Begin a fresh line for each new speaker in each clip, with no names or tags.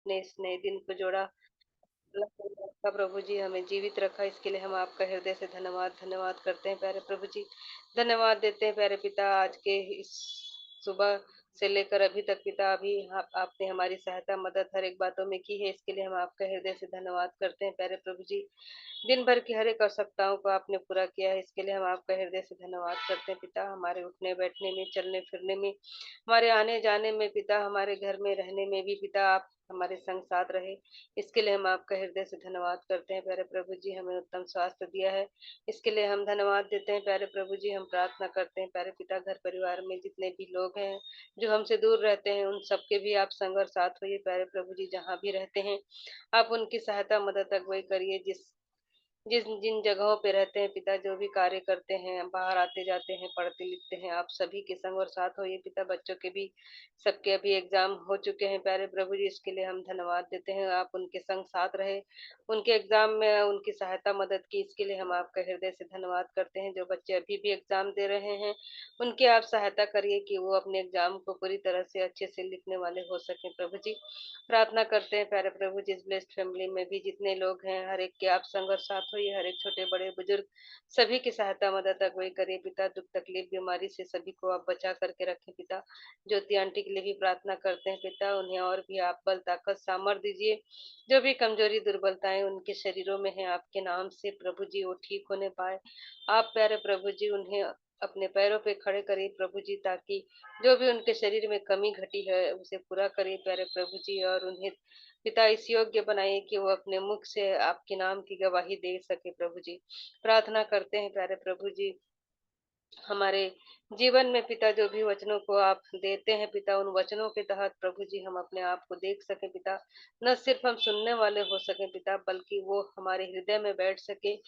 अपने इस नए दिन को जोड़ा, रखा प्रभु जी, हमें जीवित रखा, इसके लिए हम आपका हृदय से धन्यवाद धन्यवाद करते हैं प्यारे प्रभु जी। धन्यवाद देते हैं प्यारे पिता, आज के इस सुबह से लेकर अभी तक पिता, अभी आपने हमारी सहायता मदद हर एक बातों में की है, इसके लिए हम आपका हृदय से धन्यवाद करते हैं प्यारे प्रभु जी। दिन भर की हर एक आवश्यकताओं को आपने पूरा किया है, इसके लिए हम आपका हृदय से धन्यवाद करते हैं पिता। हमारे उठने बैठने में, चलने फिरने में, हमारे आने जाने में पिता, हमारे घर में रहने में भी पिता आप हमारे संग साथ रहे, इसके लिए हम आपका हृदय से धन्यवाद करते हैं प्यारे प्रभु जी। हमें उत्तम स्वास्थ्य दिया है, इसके लिए हम धन्यवाद देते हैं प्यारे प्रभु जी। हम प्रार्थना करते हैं प्यारे पिता, घर परिवार में जितने भी लोग हैं जो हमसे दूर रहते हैं, उन सबके भी आप संग और साथ होइए प्यारे प्रभु जी। जहाँ भी रहते हैं आप उनकी सहायता मदद अगुवाई करिए, जिस जिस जिन जगहों पे रहते हैं पिता, जो भी कार्य करते हैं, बाहर आते जाते हैं, पढ़ते लिखते हैं, आप सभी के संग और साथ होइए पिता। बच्चों के भी, सबके अभी एग्जाम हो चुके हैं प्यारे प्रभु जी, इसके लिए हम धन्यवाद देते हैं, आप उनके संग साथ रहे, उनके एग्जाम में उनकी सहायता मदद की, इसके लिए हम आपका हृदय से धन्यवाद करते हैं। जो बच्चे अभी भी एग्जाम दे रहे हैं, उनकी आप सहायता करिए कि वो अपने एग्जाम को पूरी तरह से अच्छे से लिखने वाले हो सके प्रभु जी। प्रार्थना करते हैं प्यारे प्रभु जी, इस ब्लेस्ड फैमिली में भी जितने लोग हैं, हर एक के आप संग और साथ होइए, हर एक छोटे बड़े बुजुर्ग सभी की सहायता मदद अगुवाई करिए पिता। दुख तकलीफ बीमारी से सभी को आप बचा करके रखें पिता। ज्योति आंटी के लिए भी प्रार्थना करते हैं पिता, उन्हें और भी आप बल ताकत सामर्थ दीजिए, जो भी कमजोरी दुर्बलताएं उनके शरीरों में है, आपके नाम से प्रभु जी वो ठीक होने पाए। आप प्यारे प्रभु जी उन्हें अपने पैरों पे खड़े करिए प्रभु जी, ताकि जो भी उनके शरीर में कमी घटी है उसे पूरा करिए प्यारे प्रभु जी, और उन्हें पिता इस योग्य बनाइए कि वो अपने मुख से आपके नाम की गवाही दे सके प्रभु जी। प्रार्थना करते हैं प्यारे प्रभु जी, हमारे जीवन में पिता जो भी वचनों को आप देते हैं पिता, उन वचनों के तहत प्रभु जी हम अपने आप को देख सके पिता, न सिर्फ हम सुनने वाले हो सके पिता, बल्कि वो हमारे हृदय में बैठ सके,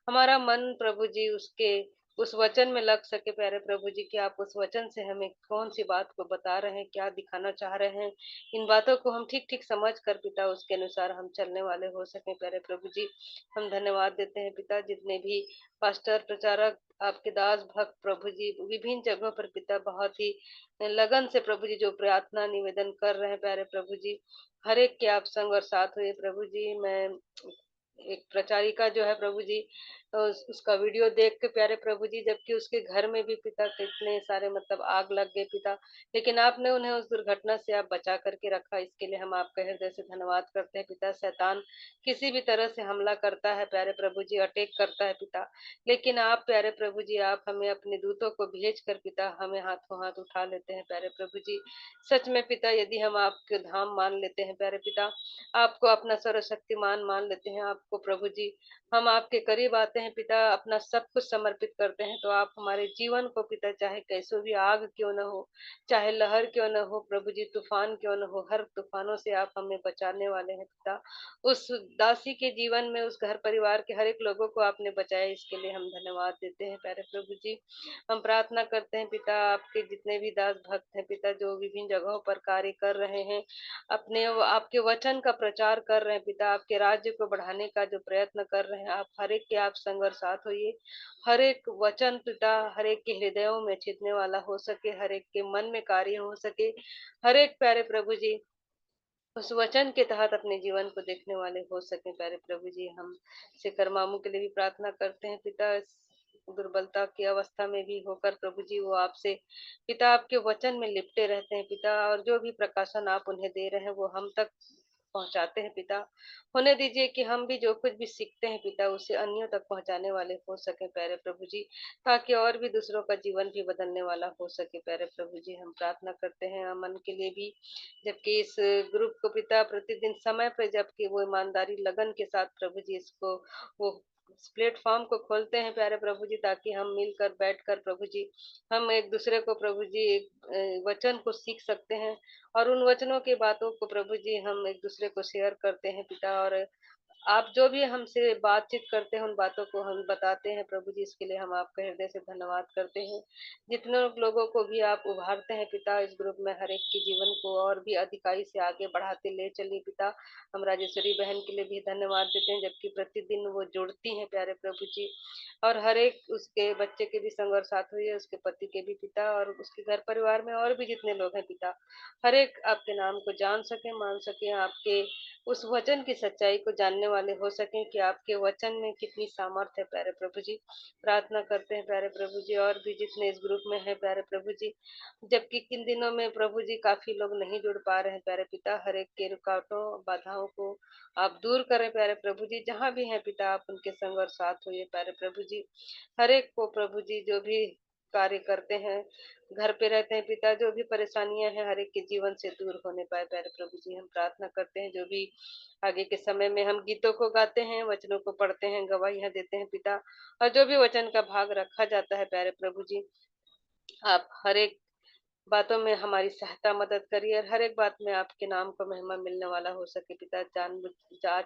हमारा मन प्रभु जी उसके उस वचन में लग सके प्यारे प्रभु जी, कि आप उस वचन से हमें कौन सी बात को बता रहे हैं, क्या दिखाना चाह रहे हैं, इन बातों को हम ठीक ठीक समझ कर पिता उसके अनुसार हम चलने वाले हो सके प्यारे प्रभु जी। हम धन्यवाद देते हैं पिता, जितने भी पास्टर प्रचारक आपके दास भक्त प्रभु जी विभिन्न जगहों पर पिता बहुत ही लगन से प्रभु जी जो प्रार्थना निवेदन कर रहे हैं प्यारे प्रभु जी, हर एक के आप संग और साथ हुए प्रभु जी। मैं एक प्रचारिका जो है प्रभु जी, तो उसका वीडियो देख के प्यारे प्रभु जी, जबकि उसके घर में भी पिता कितने सारे मतलब आग लग गए पिता, लेकिन आपने उन्हें उस दुर्घटना से आप बचा करके रखा, इसके लिए हम आपका हृदय से धन्यवाद करते हैं पिता। शैतान किसी भी तरह से हमला करता है प्यारे प्रभु जी, अटैक करता है पिता, लेकिन आप प्यारे प्रभु जी आप हमें अपने दूतों को भेज कर पिता हमें हाथों हाथ उठा लेते हैं प्यारे प्रभु जी। सच में पिता, यदि हम आपके धाम मान लेते हैं प्यारे पिता, आपको अपना सर्वशक्तिमान मान लेते हैं, आपको प्रभु जी हम आपके करीब आते हैं पिता, अपना सब कुछ समर्पित करते हैं, तो आप हमारे जीवन को पिता, चाहे कैसो भी आग क्यों न हो, चाहे लहर क्यों न हो प्रभु जी, तूफान क्यों न हो, हर तूफानों से आप हमें बचाने वाले हैं पिता। उस दासी के जीवन में, उस घर परिवार के हर एक लोगों को आपने बचाया, इसके लिए हम धन्यवाद देते हैं प्यारे प्रभु जी। हम प्रार्थना करते हैं पिता, आपके जितने भी दास भक्त हैं पिता, जो विभिन्न जगहों पर कार्य कर रहे हैं, अपने आपके वचन का प्रचार कर रहे हैं पिता, आपके राज्य को बढ़ाने का जो प्रयत्न कर रहे हैं, आप हर एक के आप संग और साथ होइए, हर एक वचन पिता हर एक के हृदयों में छिपने वाला हो सके, हर एक के मन में कार्य हो सके, हर एक प्यारे प्रभु जी उस वचन के तहत अपने जीवन को देखने वाले हो सके प्यारे प्रभु जी। हम शेखर मामू के लिए भी प्रार्थना करते हैं पिता, इस दुर्बलता की अवस्था में भी होकर प्रभु जी वो आपसे पिता आपके वचन में लिपटे रहते हैं पिता, और जो भी प्रकाशन आप उन्हें दे रहे हैं वो हम तक पहुंचाते हैं पिता। होने दीजिए कि हम भी जो कुछ भी सीखते हैं पिता, उसे अन्यों तक पहुंचाने वाले हो सके प्यारे प्रभु जी, ताकि और भी दूसरों का जीवन भी बदलने वाला हो सके प्यारे प्रभु जी। हम प्रार्थना करते हैं अमन के लिए भी, जबकि इस ग्रुप को पिता प्रतिदिन समय पर, जबकि वो ईमानदारी लगन के साथ प्रभु जी इसको वो इस प्लेटफॉर्म को खोलते हैं प्यारे प्रभु जी, ताकि हम मिलकर बैठकर प्रभु जी हम एक दूसरे को प्रभु जी वचन को सीख सकते हैं, और उन वचनों की बातों को प्रभु जी हम एक दूसरे को शेयर करते हैं पिता, और आप जो भी हमसे बातचीत करते हैं, उन बातों को हम बताते हैं प्रभु जी, इसके लिए हम आपका हृदय से धन्यवाद करते हैं। जितने लोगों को भी आप उभारते हैं पिता इस ग्रुप में, हर एक के जीवन को और भी अधिकाई से आगे बढ़ाते ले चलिए पिता। हम राजेश्वरी बहन के लिए भी धन्यवाद देते हैं, जबकि प्रतिदिन वो जुड़ती हैं प्यारे प्रभु जी, और हर एक उसके बच्चे के भी संग और साथ हुई है, उसके पति के भी पिता, और उसके घर परिवार में और भी जितने लोग हैं पिता, हर एक आपके नाम को जान सके, मान सके, आपके उस वचन की सच्चाई को जानने वाले हो सकें कि आपके वचन में कितनी सामर्थ्य है प्यारे प्रभु जी। प्रार्थना करते हैं प्यारे प्रभु जी, और भी जितने इस ग्रुप में हैं प्यारे प्रभु जी, जबकि किन दिनों में प्रभु जी काफी लोग नहीं जुड़ पा रहे हैं प्यारे पिता, हर एक के रुकावटों बाधाओं को आप दूर करें प्यारे प्रभु जी। जहाँ भी हैं पिता, आप उनके संग और साथ होइए प्यारे प्रभु जी। हर एक को प्रभु जी जो भी कार्य करते हैं, घर पे रहते हैं पिता, जो भी परेशानियां हैं हर एक के जीवन से दूर होने पाए प्यारे प्रभु जी। हम प्रार्थना करते हैं जो भी आगे के समय में हम गीतों को गाते हैं, वचनों को पढ़ते हैं, गवाहियां देते हैं पिता, और जो भी वचन का भाग रखा जाता है प्यारे प्रभु जी, आप हर एक बातों में हमारी सहायता मदद करिए, और हर एक बात में आपके नाम को महिमा मिलने वाला हो सके पिता। आज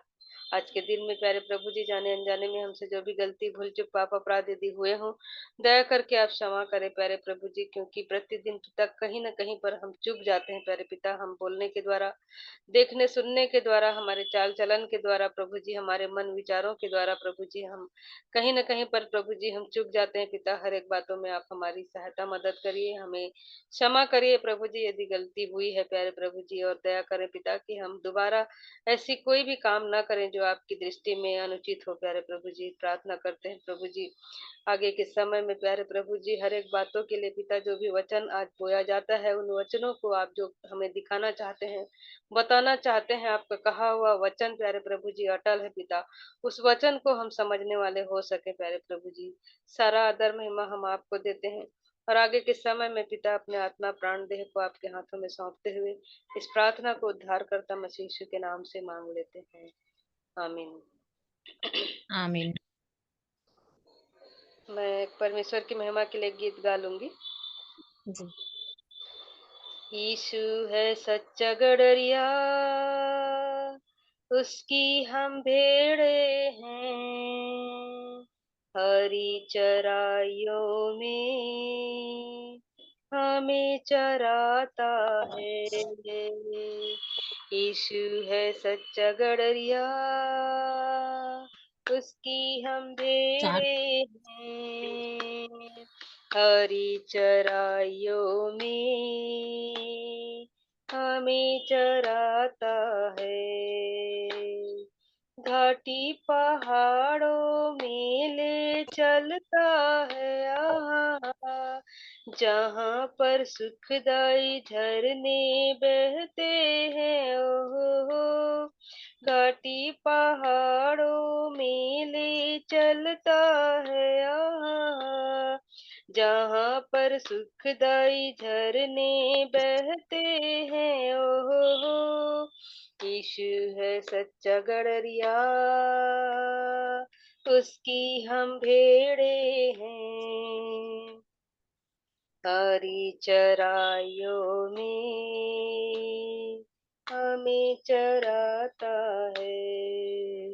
आज के दिन में प्यारे प्रभु जी, जाने अनजाने में हमसे जो भी गलती भूल चूक पाप अपराध यदि हुए हों, दया करके आप क्षमा करें प्यारे प्रभु जी, क्योंकि प्रतिदिन पिता कहीं न कहीं पर हम चूक जाते हैं प्यारे पिता। हम बोलने के द्वारा, देखने सुनने के द्वारा, हमारे चाल चलन के द्वारा प्रभु जी, हमारे मन विचारों के द्वारा प्रभु जी, हम कहीं न कहीं पर प्रभु जी हम चूक जाते हैं पिता। हर एक बातों में आप हमारी सहायता मदद करिए, हमें क्षमा करिए प्रभु जी यदि गलती हुई है प्यारे प्रभु जी, और दया करें पिता कि हम दोबारा ऐसी कोई भी काम ना करें जो आपकी दृष्टि में अनुचित हो प्यारे प्रभु जी। प्रार्थना करते हैं प्रभु जी, आगे के समय में प्यारे प्रभु जी, हर एक बातों के लिए पिता, जो भी वचन आज बोया जाता है, उन वचनों को आप जो हमें दिखाना चाहते हैं, बताना चाहते हैं, आपका कहा हुआ वचन प्यारे प्रभु जी अटल है पिता, उस वचन को हम समझने वाले हो सके प्यारे प्रभु जी। सारा आदर महिमा हम आपको देते हैं, और आगे के समय में पिता अपने आत्मा प्राण देह को आपके हाथों में सौंपते हुए इस प्रार्थना को उद्धारकर्ता मसीह यीशु के नाम से मांग लेते हैं, आमीन।
आमीन।
मैं परमेश्वर की महिमा के लिए एक गीत गा लूंगी।
जी।
यीशु है सच्चा गड़रिया, उसकी हम भेड़े हैं, हरी चराइयों में हमें चराता है। यीशु है सच्चा गड़रिया, उसकी हम
चार।
भेड़े हैं, हरी चराइयों में हमें चराता है। घाटी पहाड़ों में ले चलता है, जहाँ पर सुखदाई झरने बहते हैं। ओहो, घाटी पहाड़ों में ले चलता है, जहाँ पर सुखदाई झरने बहते हैं। ओहो, यीशु है सच्चा गड़रिया, उसकी हम भेड़े हैं, हरी चराइयों में हमें चराता है।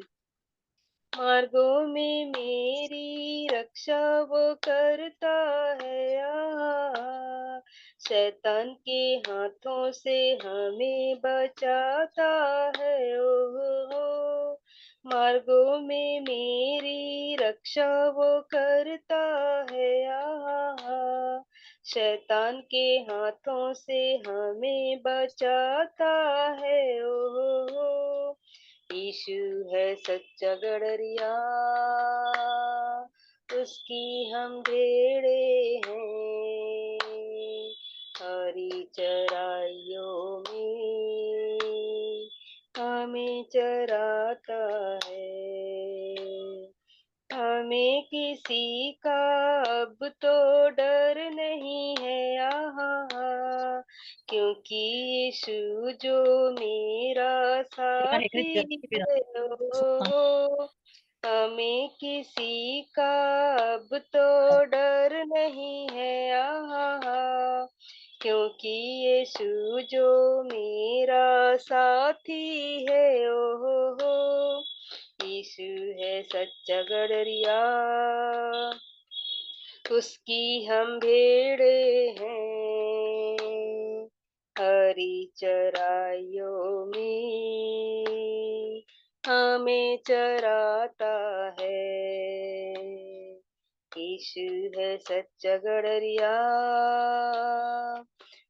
मार्गों में मेरी रक्षा वो करता है, शैतान के हाथों से हमें बचाता है। ओ मार्गों में मेरी रक्षा वो करता है, शैतान के हाथों से हमें बचाता है। ओ यीशु है सच्चा गड़रिया, उसकी हम भेड़े हैं, हरी चराइयों में हमें चराता है। हमें किसी का अब तो डर नहीं है, क्योंकि यीशु जो मेरा साथी है। ओ हमें किसी का अब तो डर नहीं है, क्योंकि यीशु जो मेरा साथी है। ओ यीशु है सच्चा गडरिया, उसकी हम भेड़े हैं, हरी चराइयों में हमें चराता है। यीशु है सच्चा गडरिया,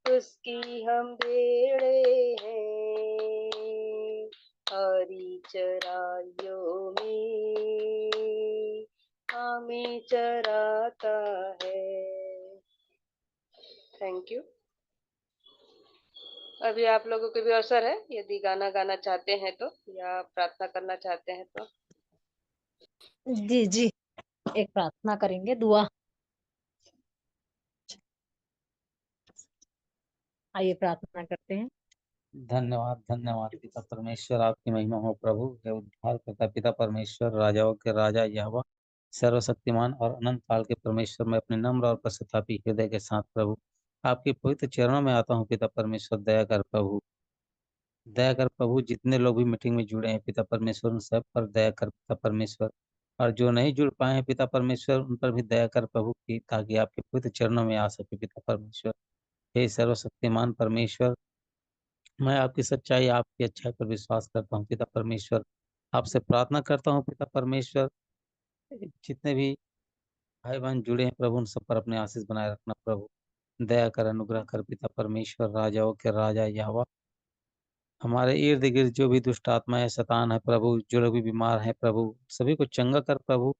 उसकी हम भेड़े हैं, हरी चराइयों में हमें चराता है। Thank you. अभी आप लोगों को भी अवसर है, यदि गाना गाना चाहते हैं तो, या प्रार्थना करना चाहते हैं तो।
जी जी, एक प्रार्थना करेंगे, दुआ। आइए प्रार्थना करते हैं।
धन्यवाद धन्यवाद पिता परमेश्वर, आपकी महिमा हो प्रभु। हे उद्धार करता पिता परमेश्वर, राजाओं के राजा यहोवा, सर्वशक्तिमान और अनंत काल के परमेश्वर, मैं अपने नम्र और पश्चातापी हृदय के साथ प्रभु आपके पवित्र चरणों में आता हूँ। पिता परमेश्वर दया कर प्रभु, दया कर प्रभु। जितने लोग भी मीटिंग में जुड़े हैं पिता परमेश्वर, उन सब पर दया कर पिता परमेश्वर। और जो नहीं जुड़ पाए हैं पिता परमेश्वर, उन पर भी दया कर प्रभु, की ताकि आपके पवित्र चरणों में आ सके पिता परमेश्वर। हे सर्वशक्तिमान परमेश्वर, मैं आपकी सच्चाई, आपकी अच्छाई पर विश्वास करता हूँ पिता परमेश्वर। आपसे प्रार्थना करता हूँ पिता परमेश्वर, जितने भी भाई बहन जुड़े हैं प्रभु, उन सब पर अपने आशीष बनाए रखना प्रभु। दया कर, अनुग्रह कर पिता परमेश्वर, राजाओं के राजा यहोवा। हमारे इर्द गिर्द जो भी दुष्ट आत्मा है, शैतान है प्रभु, जो लोग भी बीमार हैं प्रभु, सभी को चंगा कर प्रभु,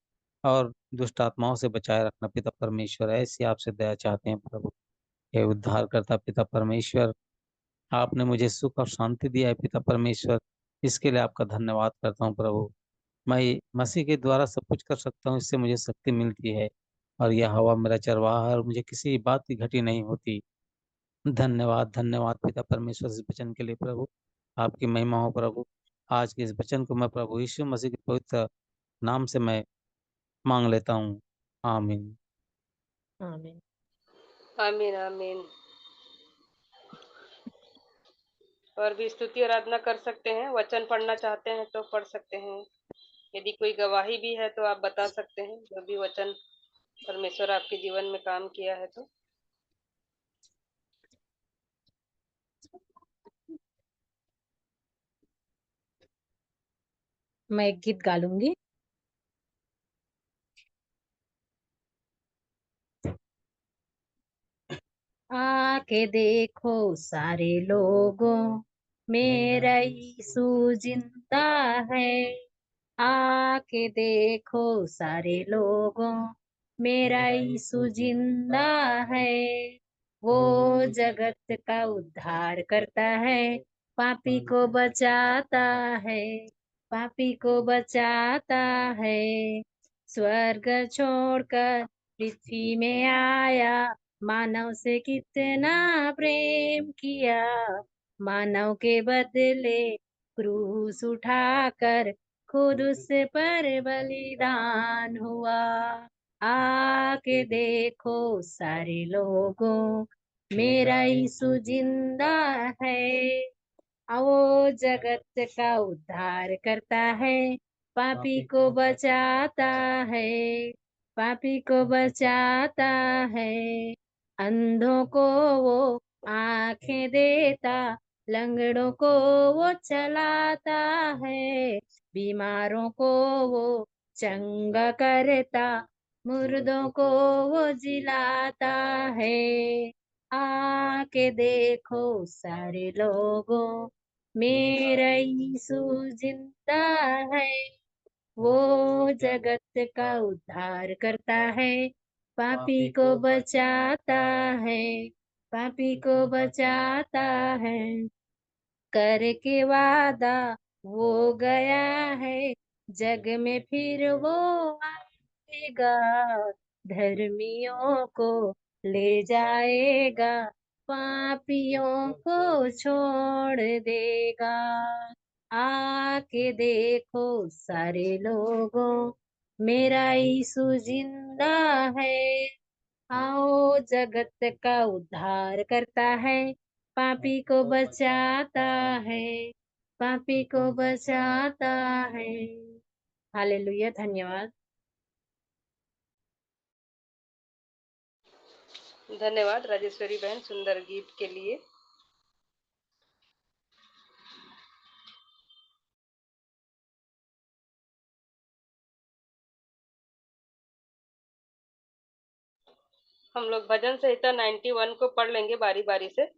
और दुष्ट आत्माओं से बचाए रखना पिता परमेश्वर। ऐसी आपसे दया चाहते हैं प्रभु। हे उद्धार करता पिता परमेश्वर, आपने मुझे सुख और शांति दिया है पिता परमेश्वर, इसके लिए आपका धन्यवाद करता हूँ प्रभु। मैं मसीह के द्वारा सब कुछ कर सकता हूँ, इससे मुझे शक्ति मिलती है, और यह हवा मेरा चरवाहा है, और मुझे किसी बात की घटी नहीं होती। धन्यवाद धन्यवाद पिता परमेश्वर, इस वचन के लिए प्रभु। आपकी महिमा हो प्रभु। आज के इस वचन को मैं प्रभु यीशु मसीह के पवित्र नाम से मैं मांग लेता हूँ। आमीन।
आमीन।
आमीन आमीन। और भी स्तुति आराधना कर सकते हैं, वचन पढ़ना चाहते हैं तो पढ़ सकते हैं। यदि कोई गवाही भी है तो आप बता सकते हैं, जो भी वचन परमेश्वर आपके जीवन में काम किया है तो।
मैं एक गीत गा लूंगी। आके देखो सारे लोगों, मेरा यीशु जिंदा है। आके देखो सारे लोगों, मेरा यीशु जिंदा है। वो जगत का उद्धार करता है, पापी को बचाता है, पापी को बचाता है। स्वर्ग छोड़कर पृथ्वी में आया, मानव से कितना प्रेम किया। मानव के बदले क्रूस उठाकर खुद उस पर बलिदान हुआ। आके देखो सारे लोगों, मेरा यीशु जिंदा है। वो जगत का उद्धार करता है, पापी को बचाता है, पापी को बचाता है। अंधों को वो आंखें देता, लंगड़ों को वो चलाता है, बीमारों को वो चंगा करता, मुर्दों को वो जिलाता है। आके देखो सारे लोगों, मेरा यीशु जिंदा है। वो जगत का उद्धार करता है, पापी को बचाता है, पापी को बचाता है। करके वादा वो गया है, जग में फिर वो आएगा, धर्मियों को ले जाएगा, पापियों को छोड़ देगा। आके देखो सारे लोगों, मेरा यीशु जिंदा है। आओ जगत का उद्धार करता है, पापी को बचाता है, पापी को बचाता है। हालेलुया। धन्यवाद।
धन्यवाद राजेश्वरी बहन सुंदर गीत के लिए। हम लोग भजन संहिता 91 को पढ़ लेंगे बारी बारी से।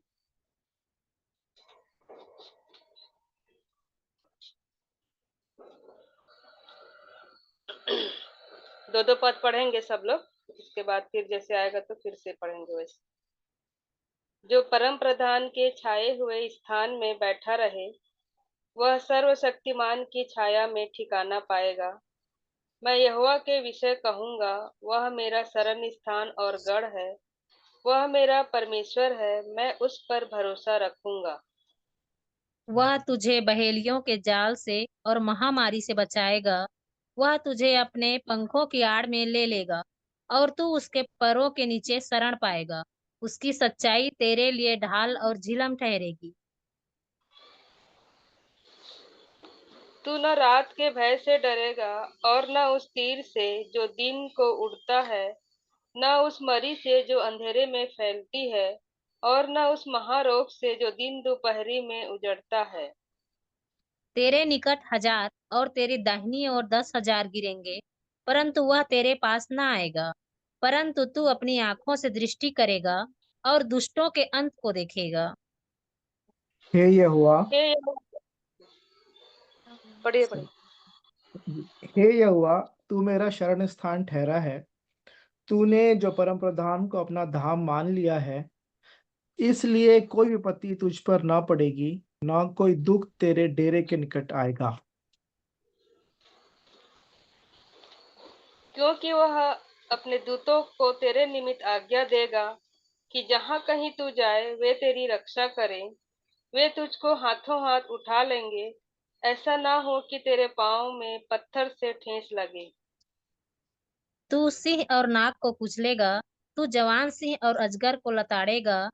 दो दो पद पढ़ेंगे सब लोग, इसके बाद फिर जैसे आएगा तो फिर से पढ़ेंगे वैसे। जो परम प्रधान के छाए हुए स्थान में बैठा रहे, वह सर्वशक्तिमान की छाया में ठिकाना पाएगा। मैं यहोवा के विषय कहूंगा, वह मेरा शरण स्थान और गढ़ है। वह मेरा परमेश्वर है, मैं उस पर भरोसा रखूंगा।
वह तुझे बहेलियों के जाल से और महामारी से बचाएगा। वह तुझे अपने पंखों की आड़ में ले लेगा और तू उसके पैरों के नीचे शरण पाएगा। उसकी सच्चाई तेरे लिए ढाल और झिलम ठहरेगी।
तू न रात के भय से डरेगा और न उस तीर से जो दिन को उड़ता है, न उस मरी से जो अंधेरे में फैलती है, और न उस महारोग से जो दिन दोपहरी में उजड़ता है।
तेरे निकट 1000 और तेरी दाहिनी ओर 10,000 गिरेंगे, परंतु वह तेरे पास न आएगा। परंतु तू अपनी आंखों से दृष्टि करेगा और दुष्टों के अंत को देखेगा।
हे यहोवा,
हे यहोवा, पढ़िए पढ़िए।
हे यहोवा, तू मेरा शरण स्थान ठहरा है। तूने जो परम प्रधान को अपना धाम मान लिया है, इसलिए कोई विपत्ति तुझ पर ना पड़ेगी, ना कोई दुख तेरे डेरे के निकट आएगा।
क्योंकि वह अपने दूतों को तेरे निमित्त आज्ञा देगा कि जहां कहीं तू जाए वे तेरी रक्षा करें। वे तुझको हाथों हाथ उठा लेंगे, ऐसा ना हो कि तेरे पाँव में पत्थर से ठेस लगे।
तू सिंह और नाग को कुचलेगा, तू जवान सिंह और अजगर को लताड़ेगा।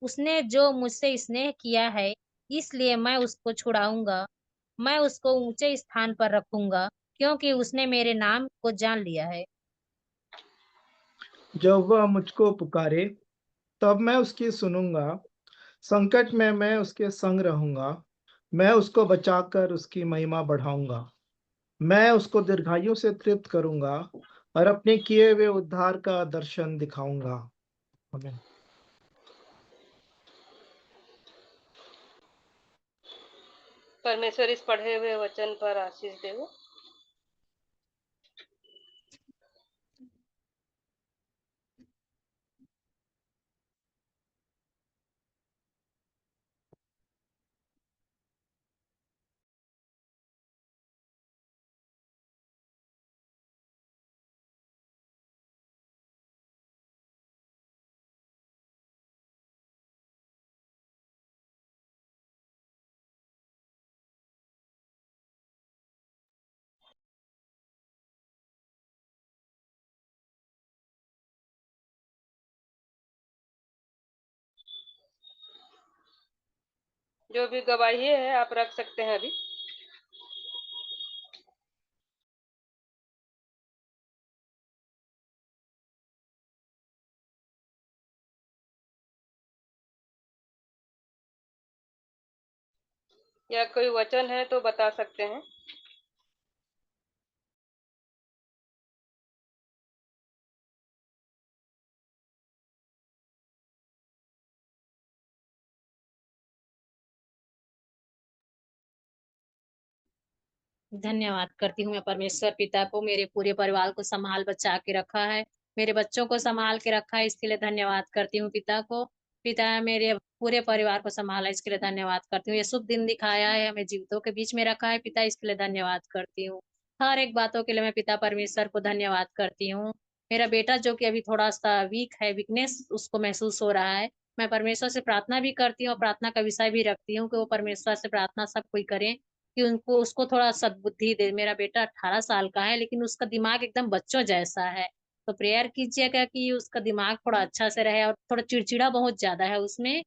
उसने जो मुझसे स्नेह किया है, इसलिए मैं उसको छुड़ाऊंगा। मैं उसको ऊंचे स्थान पर रखूंगा, क्योंकि उसने मेरे नाम को जान लिया है।
जब वह मुझको पुकारे, तब मैं उसकी सुनूंगा। संकट में मैं उसके संग रहूंगा। मैं उसको बचाकर उसकी महिमा बढ़ाऊंगा। मैं उसको दीर्घायु से तृप्त करूंगा और अपने किए हुए उद्धार का दर्शन दिखाऊंगा। आमीन।
परमेश्वर इस पढ़े हुए वचन पर आशीष दे। जो भी गवाही है आप रख सकते हैं अभी। या कोई वचन है तो बता सकते हैं।
धन्यवाद करती हूँ मैं परमेश्वर पिता को, मेरे पूरे परिवार को संभाल बचा के रखा है, मेरे बच्चों को संभाल के रखा है, इसके लिए धन्यवाद करती हूँ पिता को। पिता मेरे पूरे परिवार को संभाला, इसके लिए धन्यवाद करती हूँ। ये शुभ दिन दिखाया है, हमें जीवितों के बीच में रखा है पिता, इसके लिए धन्यवाद करती हूँ। हर एक बातों के लिए मैं पिता परमेश्वर को धन्यवाद करती हूँ। मेरा बेटा जो कि अभी थोड़ा सा वीक है, वीकनेस उसको महसूस हो रहा है, मैं परमेश्वर से प्रार्थना भी करती हूँ और प्रार्थना का विषय भी रखती हूँ कि वो परमेश्वर से प्रार्थना सब कोई करे कि उनको उसको थोड़ा सद्बुद्धि दे। मेरा बेटा 18 साल का है, लेकिन उसका दिमाग एकदम बच्चों जैसा है, तो प्रेयर कीजिएगा कि उसका दिमाग थोड़ा अच्छा से रहे, और थोड़ा चिड़चिड़ा बहुत ज्यादा है उसमें।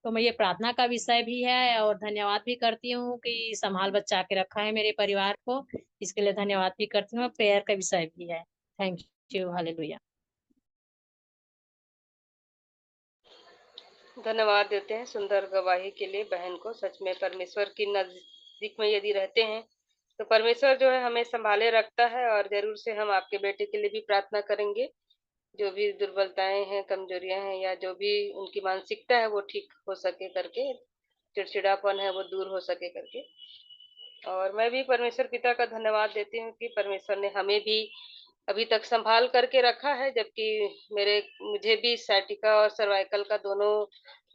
तो मैं ये प्रार्थना का विषय भी है और धन्यवाद भी करती हूँ कि संभाल बचा के रखा है मेरे परिवार को, इसके लिए धन्यवाद भी करती हूँ। प्रेयर का विषय भी है। Thank you, hallelujah.
धन्यवाद देते हैं सुंदर गवाही के लिए बहन को। सच में परमेश्वर की नजदीक में यदि रहते हैं तो परमेश्वर जो है हमें संभाले रखता है। और जरूर से हम आपके बेटे के लिए भी प्रार्थना करेंगे, जो भी दुर्बलताएं हैं, कमजोरियां हैं, या जो भी उनकी मानसिकता है वो ठीक हो सके करके, चिड़चिड़ापन है वो दूर हो सके करके। और मैं भी परमेश्वर पिता का धन्यवाद देती हूँ कि परमेश्वर ने हमें भी अभी तक संभाल करके रखा है, जबकि मुझे भी साइटिका और सर्वाइकल का दोनों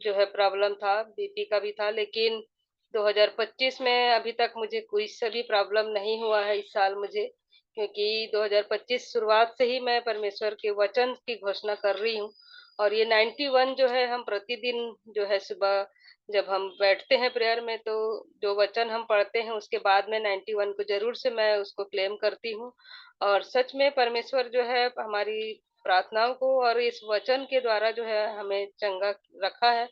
जो है प्रॉब्लम था, बीपी का भी था, लेकिन 2025 में अभी तक मुझे कोई सा भी प्रॉब्लम नहीं हुआ है इस साल मुझे, क्योंकि 2025 शुरुआत से ही मैं परमेश्वर के वचन की घोषणा कर रही हूँ। और ये 91 जो है हम प्रतिदिन जो है सुबह जब हम बैठते हैं प्रेयर में, तो जो वचन हम पढ़ते हैं उसके बाद में 91 को जरूर से मैं उसको क्लेम करती हूँ। और सच में परमेश्वर जो है हमारी प्रार्थनाओं को और इस वचन के द्वारा जो है हमें चंगा रखा है।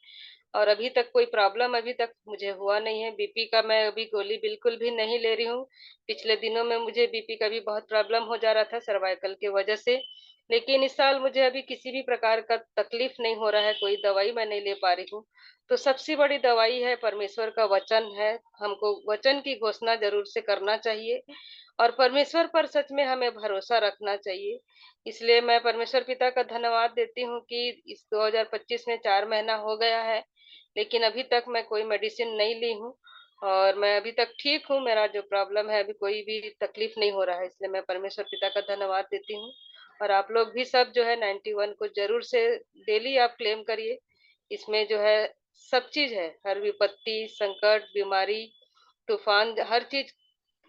और अभी तक कोई प्रॉब्लम अभी तक मुझे हुआ नहीं है। बीपी का मैं अभी गोली बिल्कुल भी नहीं ले रही हूँ। पिछले दिनों में मुझे बीपी का भी बहुत प्रॉब्लम हो जा रहा था सर्वाइकल की वजह से, लेकिन इस साल मुझे अभी किसी भी प्रकार का तकलीफ नहीं हो रहा है, कोई दवाई मैं नहीं ले पा रही हूँ। तो सबसे बड़ी दवाई है परमेश्वर का वचन है। हमको वचन की घोषणा जरूर से करना चाहिए और परमेश्वर पर सच में हमें भरोसा रखना चाहिए। इसलिए मैं परमेश्वर पिता का धन्यवाद देती हूँ कि इस 2025 में 4 महीना हो गया है, लेकिन अभी तक मैं कोई मेडिसिन नहीं ली हूँ और मैं अभी तक ठीक हूँ। मेरा जो प्रॉब्लम है अभी कोई भी तकलीफ नहीं हो रहा है, इसलिए मैं परमेश्वर पिता का धन्यवाद देती हूँ। और आप लोग भी सब जो है 91 को जरूर से डेली आप क्लेम करिए। इसमें जो है सब चीज है, हर विपत्ति, संकट, बीमारी, तूफान, हर चीज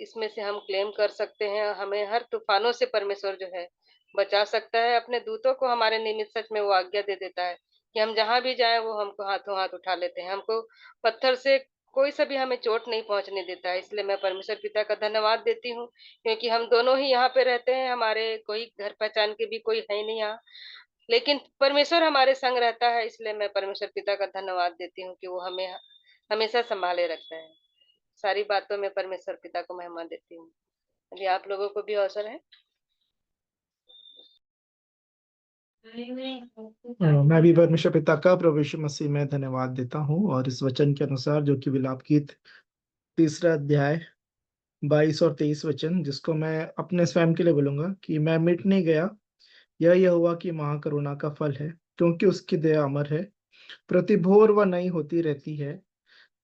इसमें से हम क्लेम कर सकते हैं। हमें हर तूफानों से परमेश्वर जो है बचा सकता है। अपने दूतों को हमारे निमित्त सच में वो आज्ञा दे देता है कि हम जहां भी जाएं वो हमको हाथों हाथ उठा लेते हैं। हमको पत्थर से कोई सा भी हमें चोट नहीं पहुंचने देता है। इसलिए मैं परमेश्वर पिता का धन्यवाद देती हूँ, क्योंकि हम दोनों ही यहाँ पे रहते हैं, हमारे कोई घर पहचान के भी कोई है नहीं यहाँ, लेकिन परमेश्वर हमारे संग रहता है। इसलिए मैं परमेश्वर पिता का धन्यवाद देती हूँ कि वो हमें हमेशा संभाले रखता है। सारी बातों में परमेश्वर पिता को महिमा देती हूँ। यदि आप लोगों को भी अवसर है।
मैं भी परमेश्वर पिता का प्रभु यीशु मसीह में धन्यवाद देता हूँ और इस वचन के अनुसार जो कि विलाप गीत 3 अध्याय 22 और 23 वचन, जिसको मैं अपने स्वयं के लिए बोलूंगा कि मैं मिट नहीं गया, यह हुआ कि महाकरुणा का फल है, क्योंकि उसकी दया अमर है, प्रति भोर वह नई होती रहती है,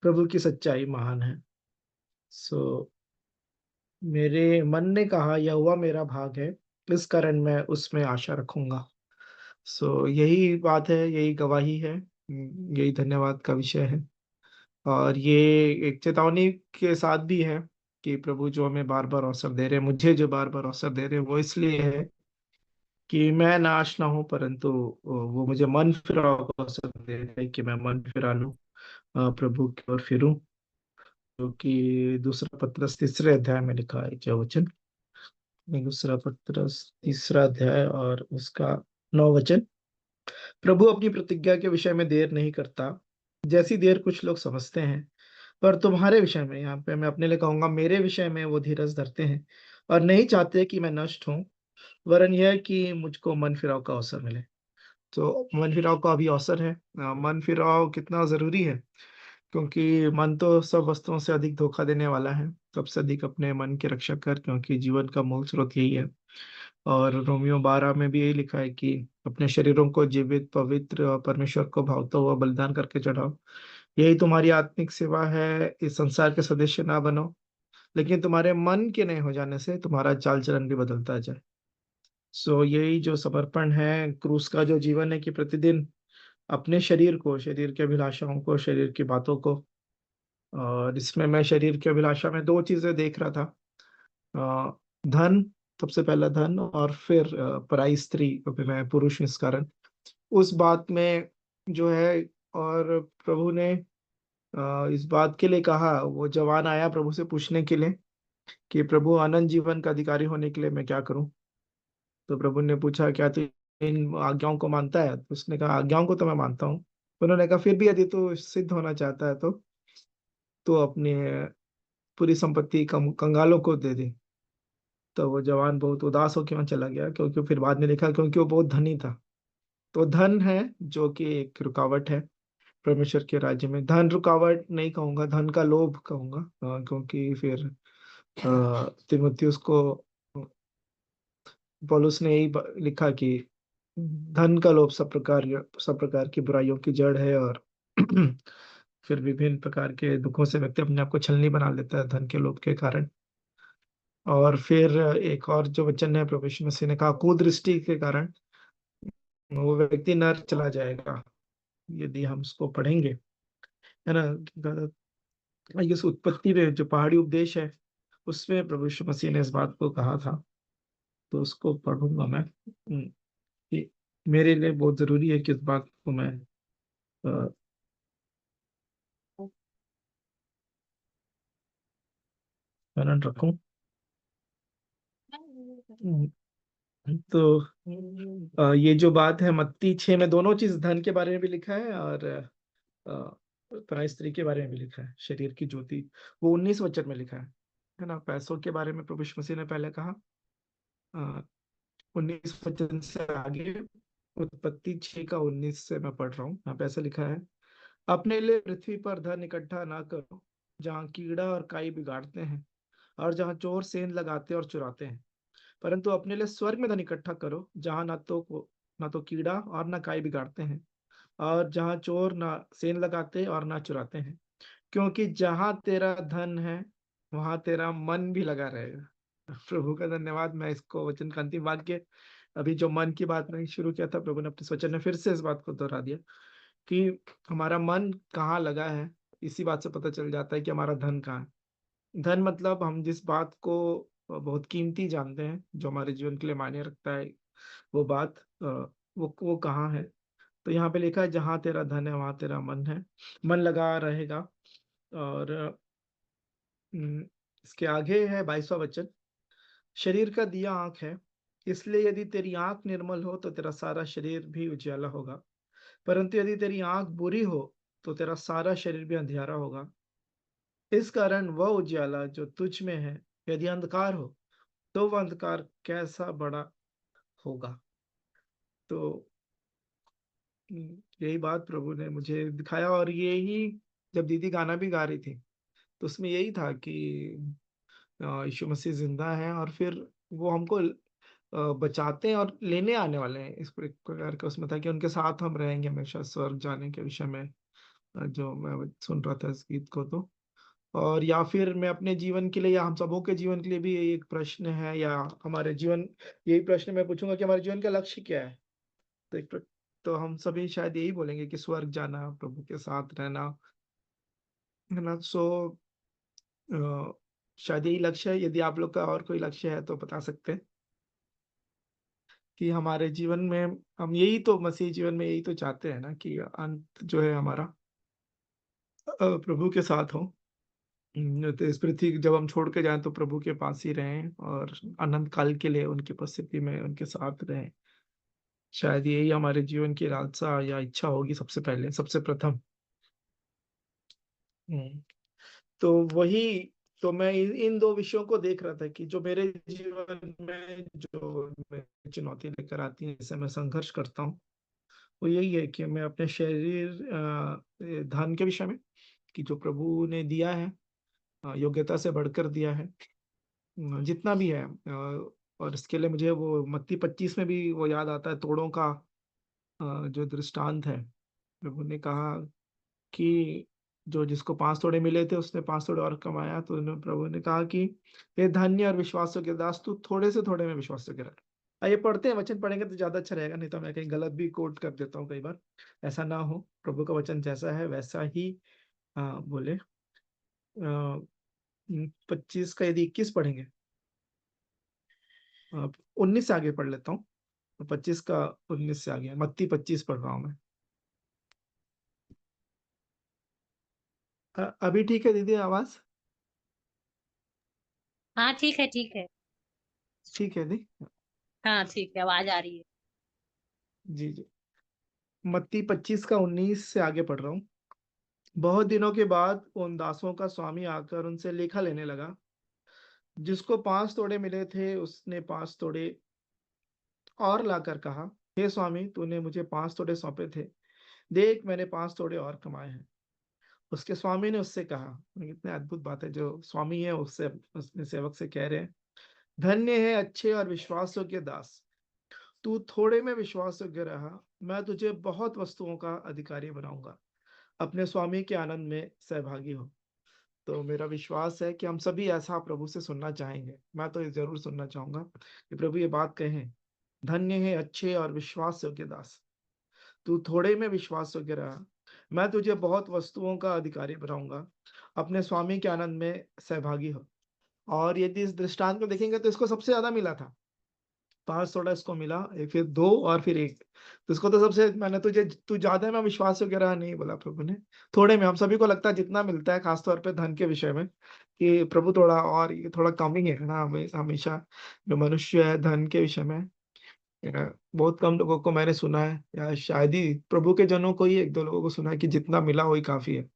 प्रभु की सच्चाई महान है। सो मेरे मन ने कहा यह हुआ मेरा भाग है, इस कारण मैं उसमें आशा रखूंगा। सो यही बात है, यही गवाही है, यही धन्यवाद का विषय है। और ये एक चेतावनी के साथ भी है कि प्रभु जो हमें बार बार अवसर दे रहे हैं, मुझे जो बार बार अवसर दे रहे हैं, वो इसलिए है कि मैं नाश ना हूं, परंतु वो मुझे मन फिराव का अवसर दे रहे हैं कि मैं मन फिरा लूं, प्रभु की ओर फिरूं। जो कि दूसरा पत्रस 3 अध्याय में लिखा है जो वचन, दूसरा पत्रस 3 अध्याय और उसका 9 वचन। प्रभु अपनी प्रतिज्ञा के विषय में देर नहीं करता, जैसी देर कुछ लोग समझते हैं, पर तुम्हारे विषय में, यहाँ पे मैं अपने लिए कहूंगा, मेरे विषय में वो धीरज धरते हैं और नहीं चाहते कि मैं नष्ट हूं, वरन यह कि मुझको मन फिराव का अवसर मिले। तो मन फिराव का अभी अवसर है। मन फिराव कितना जरूरी है, क्योंकि मन तो सब वस्तुओं से अधिक धोखा देने वाला है। सबसे अधिक अपने मन की रक्षा कर, क्योंकि जीवन का मूल स्रोत यही है। और रोमियो 12 में भी यही लिखा है कि अपने शरीरों को जीवित, पवित्र और परमेश्वर को भावता हुआ बलिदान करके चढ़ाओ, यही तुम्हारी आत्मिक सेवा है। इस संसार के सदस्य ना बनो, लेकिन तुम्हारे मन के नए हो जाने से तुम्हारा चाल चलन भी बदलता जाए। सो यही जो समर्पण है, क्रूस का जो जीवन है, कि प्रतिदिन अपने शरीर को, शरीर की अभिलाषाओं को, शरीर की बातों को, और इसमें मैं शरीर की अभिलाषा में 2 चीजें देख रहा था। धन, सबसे पहला धन, और फिर पराई स्त्री, क्योंकि मैं पुरुष हूं इस कारण, उस बात में जो है। और प्रभु ने इस बात के लिए कहा, वो जवान आया प्रभु से पूछने के लिए कि प्रभु अनंत जीवन का अधिकारी होने के लिए मैं क्या करूं। तो प्रभु ने पूछा क्या तू इन आज्ञाओं को मानता है? तो उसने कहा आज्ञाओं को तो मैं मानता हूँ, उन्होंने कहा फिर भी यदि तू सिद्ध होना चाहता है तो अपनी पूरी संपत्ति कंगालों को दे दे। तो वो जवान बहुत उदास होकर वहां चला गया, क्योंकि फिर बाद में लिखा क्योंकि वो बहुत धनी था। तो धन है जो कि एक रुकावट है परमेश्वर के राज्य में। धन रुकावट नहीं कहूंगा, धन का लोभ कहूंगा, क्योंकि फिर तिमुथियुस को पौलुस ने यही लिखा कि धन का लोभ सब प्रकार की बुराइयों की जड़ है, और फिर विभिन्न प्रकार के दुखों से व्यक्ति अपने आप को छलनी बना लेता है धन के लोभ के कारण। और फिर एक और जो वचन है प्रभु यीशु मसीह ने कहा, कुदृष्टि के कारण वो व्यक्ति नर चला जाएगा। यदि हम उसको पढ़ेंगे, है ना, इस उत्पत्ति में जो पहाड़ी उपदेश है उसमें प्रभु यीशु मसीह ने इस बात को कहा था। तो उसको पढ़ूंगा मैं, कि मेरे लिए बहुत जरूरी है कि इस बात को मैं स्मरण रखूं। तो ये जो बात है मत्ती 6 में, दोनों चीज धन के बारे में भी लिखा है और पराई स्त्री के बारे में भी लिखा है, शरीर की ज्योति। वो 19 वचन में लिखा है ना। पैसों के बारे में प्रभु यीशु मसीह ने पहले कहा 19 वचन से आगे, उत्पत्ति 6 का 19 से मैं पढ़ रहा हूँ। यहाँ पे ऐसा लिखा है, अपने लिए पृथ्वी पर धन इकट्ठा ना करो, जहाँ कीड़ा और काई बिगाड़ते हैं और जहाँ चोर सेंध लगाते और चुराते हैं, परंतु अपने लिए स्वर्ग में धन इकट्ठा करो, जहाँ ना तो कीड़ा और ना काई बिगाड़ते हैं, और जहाँ चोर ना सेंध लगाते और ना चुराते हैं। क्योंकि जहाँ तेरा धन है वहां तेरा मन भी लगा रहेगा। प्रभु का धन्यवाद। मैं इसको वचन का अंतिम वाक्य, अभी जो मन की बात नहीं शुरू किया था, प्रभु ने अपने वचन में फिर से इस बात को दोहरा दिया कि हमारा मन कहाँ लगा है, इसी बात से पता चल जाता है कि हमारा धन कहाँ है। धन मतलब हम जिस बात को बहुत कीमती जानते हैं, जो हमारे जीवन के लिए मायने रखता है, वो बात वो कहाँ है। तो यहाँ पे लिखा है, जहाँ तेरा धन है वहां तेरा मन है, मन लगा रहेगा। और इसके आगे है 22वां वचन, शरीर का दिया आंख है, इसलिए यदि तेरी आंख निर्मल हो तो तेरा सारा शरीर भी उजियाला होगा, परंतु यदि तेरी आंख बुरी हो तो तेरा सारा शरीर भी अंधियारा होगा। इस कारण वह उजियाला जो तुझ में है यदि अंधकार हो तो वह अंधकार कैसा बड़ा होगा। तो यही बात प्रभु ने मुझे दिखाया, और यही जब दीदी गाना भी गा रही थी तो उसमें यही था कि यीशु मसीह जिंदा है, और फिर वो हमको बचाते हैं और लेने आने वाले हैं। इस प्रकार का उसमें था कि उनके साथ हम रहेंगे हमेशा स्वर्ग जाने के विषय में। जो मैं सुन रहा था इस गीत को, तो और या फिर मैं अपने जीवन के लिए या हम सबों के जीवन के लिए भी एक प्रश्न है, या हमारे जीवन, यही प्रश्न मैं पूछूंगा कि हमारे जीवन का लक्ष्य क्या है। तो तो हम सभी शायद यही बोलेंगे कि स्वर्ग जाना, प्रभु के साथ रहना, है ना। शायद यही लक्ष्य है। यदि आप लोग का और कोई लक्ष्य है तो बता सकते हैं कि हमारे जीवन में हम यही तो, मसीह जीवन में यही तो चाहते हैं ना, कि अंत जो है हमारा प्रभु के साथ हो। तो इस पृथ्वी जब हम छोड़ के जाएं तो प्रभु के पास ही रहें और अनंत काल के लिए उनकी उपस्थिति में उनके साथ रहें। शायद यही हमारे जीवन की लालसा या इच्छा होगी सबसे पहले, सबसे प्रथम। हम्म, तो वही, तो मैं इन दो विषयों को देख रहा था कि जो मेरे जीवन में जो चुनौती लेकर आती है, जिससे मैं संघर्ष करता हूँ, वो यही है कि मैं अपने शरीर धन के विषय में, कि जो प्रभु ने दिया है, योग्यता से बढ़कर दिया है, जितना भी है। और इसके लिए मुझे वो मत्ती 25 में भी वो याद आता है, तोड़ों का जो दृष्टांत है। प्रभु ने कहा कि जो जिसको 5 तोड़े मिले थे उसने 5 तोड़े और कमाया, तो प्रभु ने कहा कि ये धन्य और विश्वासों के दास, तू थोड़े से थोड़े में विश्वास के रख। आइए पढ़ते हैं, वचन पढ़ेंगे तो ज्यादा अच्छा रहेगा, नहीं तो मैं कहीं गलत भी कोट कर देता हूँ कई बार। ऐसा ना हो, प्रभु का वचन जैसा है वैसा ही बोले। 25 का यदि 21 पढ़ेंगे, 19 से आगे पढ़ लेता हूँ। 25 का 19 से आगे, मत्ती 25 पढ़ रहा हूँ मैं। अभी ठीक है दीदी आवाज?
हाँ ठीक है, ठीक है।
ठीक है दी।
हाँ ठीक है, आवाज आ रही है।
जी जी। मत्ती 25 का 19 से आगे पढ़ रहा हूँ। बहुत दिनों के बाद उन दासों का स्वामी आकर उनसे लेखा लेने लगा। जिसको 5 तोड़े मिले थे, उसने 5 तोड़े और लाकर कहा, हे स्वामी, तूने मुझे 5 तोड़े सौंपे थे। देख, मैंने 5 तोड़े और कमाए हैं। उसके स्वामी ने उससे कहा, कितने अद्भुत बात है जो स्वामी है उससे उसने सेवक से कह रहे हैं, धन्य है अच्छे और विश्वास योग्य दास, तू थोड़े में विश्वास योग्य रहा, मैं तुझे बहुत वस्तुओं का अधिकारी बनाऊंगा। अपने स्वामी के आनंद में सहभागी हो। तो मेरा विश्वास है कि हम सभी ऐसा प्रभु से सुनना चाहेंगे। मैं तो ये जरूर सुनना चाहूंगा कि प्रभु ये बात कहें, धन्य है अच्छे और विश्वास योग्य दास, तू थोड़े में विश्वास योग्य रहा, मैं तुझे बहुत वस्तुओं का अधिकारी बनाऊंगा। अपने स्वामी के आनंद में सहभागी हो। और यदि इस दृष्टांत को देखेंगे तो इसको सबसे ज्यादा मिला था, 5 तोड़ा इसको मिला, एक फिर 2 और फिर 1। तो इसको तो सबसे, मैंने तुझे, तू ज्यादा में विश्वास वगैरह नहीं बोला प्रभु ने, थोड़े में। हम सभी को लगता है जितना मिलता है, खासतौर पे धन के विषय में, कि प्रभु थोड़ा, और ये थोड़ा कम ही है ना, हमें हमेशा जो मनुष्य है धन के विषय में, बहुत कम लोगों को मैंने सुना है, या शायद ही प्रभु के जनों को ही 1-2 लोगों को सुना है कि जितना मिला वही काफी है।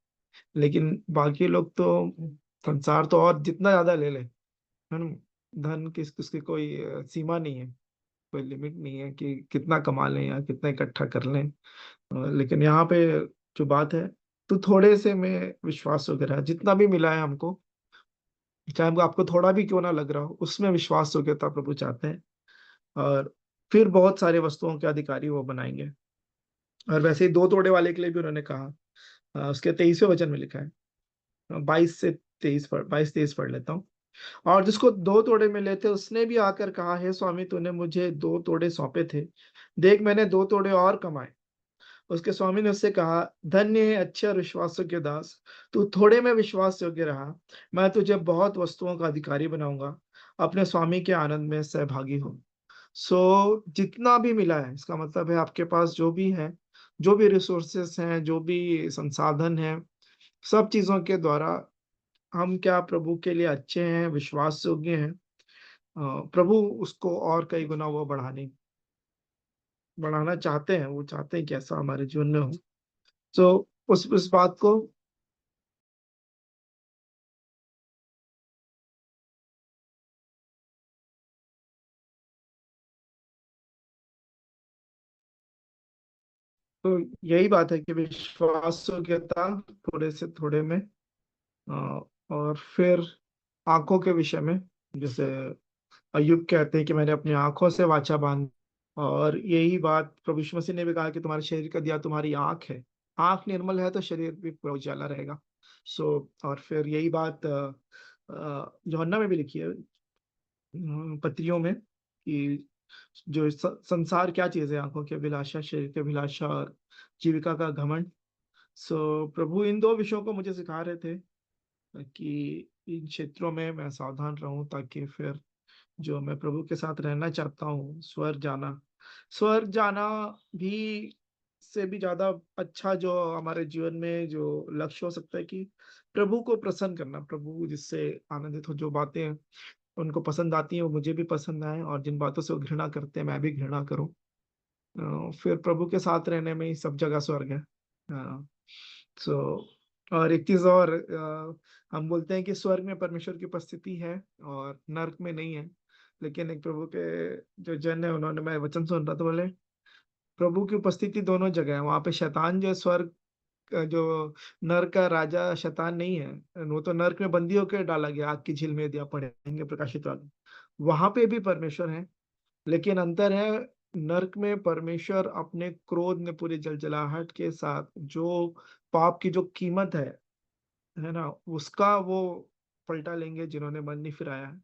लेकिन बाकी लोग तो, संसार तो और जितना ज्यादा ले ले, है ना, धन उसकी कोई सीमा नहीं है, कोई लिमिट नहीं है कि कितना कमा लें या कितना इकट्ठा कर लें। लेकिन यहाँ पे जो बात है, तो थोड़े से में विश्वास वगैरह जितना भी मिला है हमको, चाहे हमको, आपको थोड़ा भी क्यों ना लग रहा हो, उसमें विश्वास योग्यता प्रभु चाहते हैं। और फिर बहुत सारे वस्तुओं के अधिकारी वो बनाएंगे। और वैसे ही 2 तोड़े वाले के लिए भी उन्होंने कहा, उसके 23वें वचन में लिखा है, 22 से 23 पढ़ लेता हूँ। और जिसको 2 तोड़े मिले थे, उसने भी आकर कहा, हे स्वामी, तूने मुझे 2 तोड़े सौंपे थे। देख, मैंने 2 तोड़े और कमाए। उसके स्वामी ने उससे कहा, धन्य है अच्छे और विश्वास योग्य दास, तू थोड़े में विश्वास योग्य रहा, मैं तुझे बहुत वस्तुओं का अधिकारी बनाऊंगा। अपने स्वामी के आनंद में सहभागी हो। सो जितना भी मिला है, इसका मतलब है आपके पास जो भी है, जो भी रिसोर्सेस हैं, जो भी संसाधन है, सब चीजों के द्वारा हम क्या प्रभु के लिए अच्छे हैं, विश्वास योग्य हैं, प्रभु उसको और कई गुना वो बढ़ाना चाहते हैं। वो चाहते हैं कि ऐसा हमारे जीवन में हो। तो उस बात को, तो यही बात है कि विश्वास योग्यता थोड़े से थोड़े में, अ, और फिर आंखों के विषय में, जैसे अय्यूब कहते हैं कि मैंने अपनी आंखों से वाचा बांध। और यही बात प्रभु यीशु मसीह ने भी कहा कि तुम्हारे शरीर का दिया तुम्हारी आंख है। आंख निर्मल है तो शरीर भी पूरा उजाला रहेगा। और फिर यही बात यूहन्ना में भी लिखी है, पत्रियों में, कि जो संसार क्या चीज है, आंखों की अभिलाषा, शरीर की अभिलाषा और जीविका का घमंड। प्रभु इन 2 विषयों को मुझे सिखा रहे थे कि इन क्षेत्रों में मैं सावधान रहूं, ताकि फिर जो मैं प्रभु के साथ रहना चाहता हूँ, स्वर्ग जाना भी से भी ज्यादा अच्छा जो हमारे जीवन में जो लक्ष्य हो सकता है, कि प्रभु को प्रसन्न करना, प्रभु जिससे आनंदित हो, जो बातें उनको पसंद आती हैं वो मुझे भी पसंद आए, और जिन बातों से वो घृणा करते हैं मैं भी घृणा करूं। फिर प्रभु के साथ रहने में ही सब जगह स्वर्ग है। सो और एक चीज और, हम बोलते हैं कि स्वर्ग में परमेश्वर की उपस्थिति है और नरक में नहीं है। लेकिन एक प्रभु के जो जन है, उन्होंने, मैं वचन सुन रहा था, बोले प्रभु की उपस्थिति दोनों जगह है। वहां पे शैतान जो है, स्वर्ग जो नरक का राजा शैतान नहीं है, वो तो नरक में बंदी होकर डाला गया, आग की झील में दिया, पढ़ेंगे प्रकाशित वाक्य, वहां पे भी परमेश्वर है। लेकिन अंतर है, नरक में परमेश्वर अपने क्रोध में, पूरी जलजलाहट के साथ, जो पाप की जो कीमत है ना, उसका वो पलटा लेंगे जिन्होंने मन नहीं फिराया है।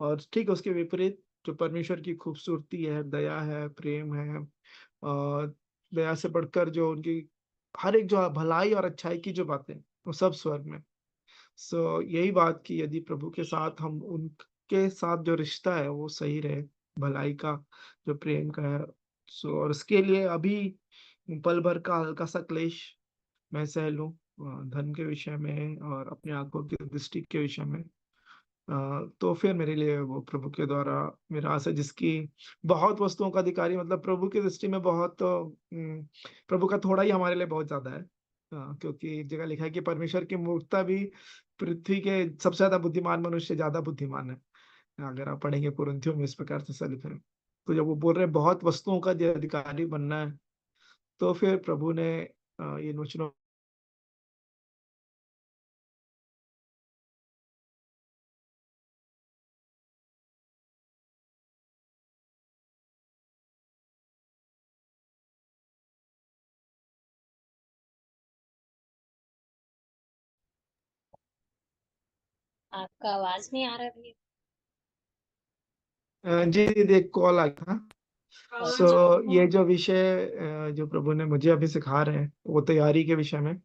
और ठीक उसके विपरीत, जो परमेश्वर की खूबसूरती है, दया है, प्रेम है, और दया से बढ़कर जो उनकी हर एक जो भलाई और अच्छाई की जो बातें, वो सब स्वर्ग में। यही बात कि यदि प्रभु के साथ, हम उनके साथ जो रिश्ता है वो सही रहे, भलाई का, जो प्रेम का है। और उसके लिए अभी पल भर का हल्का सा क्लेश मैं सह लूं, धन के विषय में और अपनी आंखों की दृष्टि के विषय में, तो फिर मेरे लिए वो प्रभु के द्वारा मीरास है, जिसकी बहुत वस्तुओं का अधिकारी, मतलब प्रभु की दृष्टि में बहुत प्रभु का थोड़ा ही हमारे लिए बहुत ज़्यादा है। क्योंकि एक जगह लिखा है कि परमेश्वर की मूर्खता भी पृथ्वी के सबसे ज़्यादा बुद्धिमान मनुष्य से ज़्यादा बुद्धिमान है। अगर आप पढ़ेंगे कुरिन्थियों में इस प्रकार से ऐसा लिखा है। तो जब वो बोल रहे हैं बहुत वस्तुओं का अधिकारी बनना है, तो फिर प्रभु ने इन वचनों
आपका आवाज नहीं आ रहा भैया।
जी, जी, एक कॉल आया था। सो ये जो विषय जो प्रभु ने मुझे अभी सिखा रहे हैं, वो तैयारी के विषय में,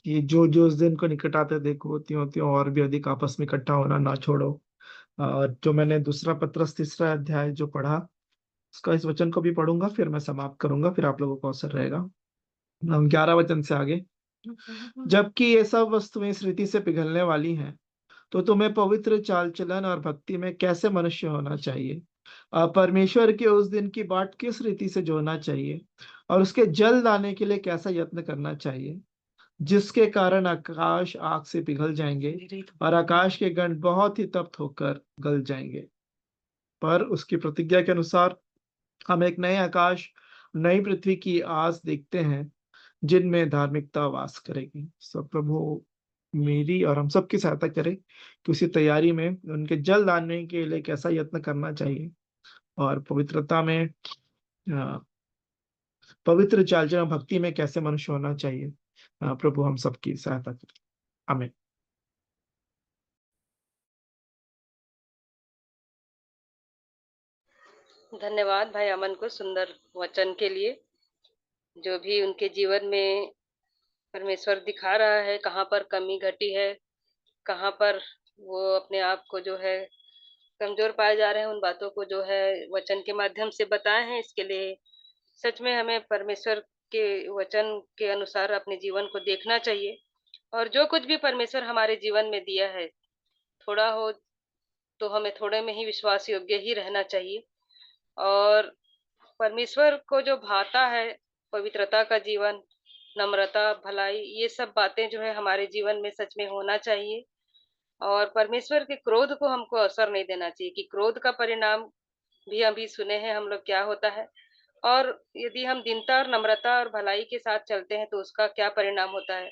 कि जो जो उस दिन को निकट आते देखो, त्यों त्यों और भी अधिक आपस में इकट्ठा होना ना छोड़ो। और जो मैंने दूसरा पत्रस तीसरा अध्याय जो पढ़ा, उसका इस वचन को भी पढ़ूंगा, फिर मैं समाप्त करूंगा, फिर आप लोगों को अवसर रहेगा। हम 11 वचन से आगे। जबकि ये सब वस्तुएं इस रीति से पिघलने वाली हैं, तो तुम्हें पवित्र चाल चलन और भक्ति में कैसे मनुष्य होना चाहिए, परमेश्वर के उस दिन की बाट किस रीति से जोड़ना चाहिए, और उसके जल लाने के लिए कैसा यत्न करना चाहिए, जिसके कारण आकाश आग से पिघल जाएंगे और आकाश के गण बहुत ही तप्त होकर गल जाएंगे। पर उसकी प्रतिज्ञा के अनुसार हम एक नए आकाश, नई पृथ्वी की आस देखते हैं, जिनमें धार्मिकता वास करेगी। सब प्रभु मेरी और हम सबकी सहायता करे कि उसी तैयारी में उनके जल लाने के लिए कैसा यत्न करना चाहिए, और पवित्रता में पवित्र चाल चलन भक्ति में कैसे मनुष्य होना चाहिए। प्रभु हम सबकी सहायता करे। आमीन।
धन्यवाद भाई अमन को सुंदर वचन के लिए। जो भी उनके जीवन में परमेश्वर दिखा रहा है, कहाँ पर कमी घटी है, कहाँ पर वो अपने आप को जो है कमजोर पाए जा रहे हैं, उन बातों को जो है वचन के माध्यम से बताए हैं। इसके लिए सच में हमें परमेश्वर के वचन के अनुसार अपने जीवन को देखना चाहिए, और जो कुछ भी परमेश्वर हमारे जीवन में दिया है, थोड़ा हो तो हमें थोड़े में ही विश्वास योग्य ही रहना चाहिए। और परमेश्वर को जो भाता है, पवित्रता का जीवन, नम्रता, भलाई, ये सब बातें जो है हमारे जीवन में सच में होना चाहिए। और परमेश्वर के क्रोध को हमको असर नहीं देना चाहिए, कि क्रोध का परिणाम भी अभी सुने हैं हम लोग क्या होता है। और यदि हम दीनता और नम्रता और भलाई के साथ चलते हैं तो उसका क्या परिणाम होता है।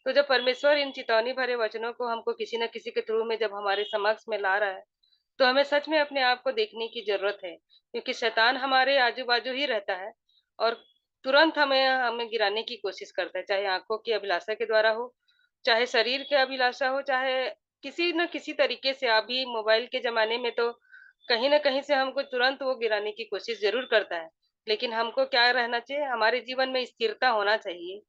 तो जब परमेश्वर इन चितौनी भरे वचनों को हमको किसी न किसी के थ्रू में जब हमारे समक्ष में ला रहा है, तो हमें सच में अपने आप को देखने की जरूरत है, क्योंकि शैतान हमारे आजू बाजू ही रहता है और तुरंत हमें हमें गिराने की कोशिश करता है, चाहे आंखों की अभिलाषा के द्वारा हो, चाहे शरीर की अभिलाषा हो, चाहे किसी न किसी तरीके से। अभी मोबाइल के जमाने में तो कहीं न कहीं से हमको तुरंत वो गिराने की कोशिश ज़रूर करता है। लेकिन हमको क्या रहना चाहिए, हमारे जीवन में स्थिरता होना चाहिए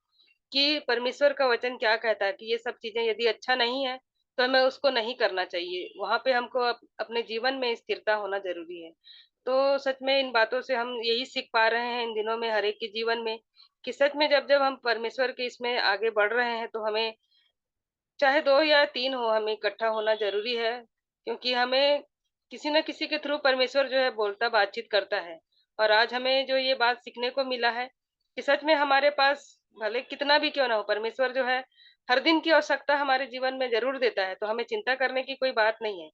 कि परमेश्वर का वचन क्या कहता है, कि ये सब चीज़ें यदि अच्छा नहीं है, तो हमें उसको नहीं करना चाहिए। वहाँ पे हमको अपने जीवन में स्थिरता होना ज़रूरी है। तो सच में इन बातों से हम यही सीख पा रहे हैं इन दिनों में हर एक के जीवन में, कि सच में जब-जब हम परमेश्वर के इसमें आगे बढ़ रहे हैं, तो हमें चाहे 2 या 3 हो, हमें इकट्ठा होना ज़रूरी है, क्योंकि हमें किसी न किसी के थ्रू परमेश्वर जो है बोलता बातचीत करता है। और आज हमें जो ये बात सीखने को मिला है, कि सच में हमारे पास भले कितना भी क्यों ना हो, परमेश्वर जो है हर दिन की आवश्यकता हमारे जीवन में ज़रूर देता है, तो हमें चिंता करने की कोई बात नहीं है।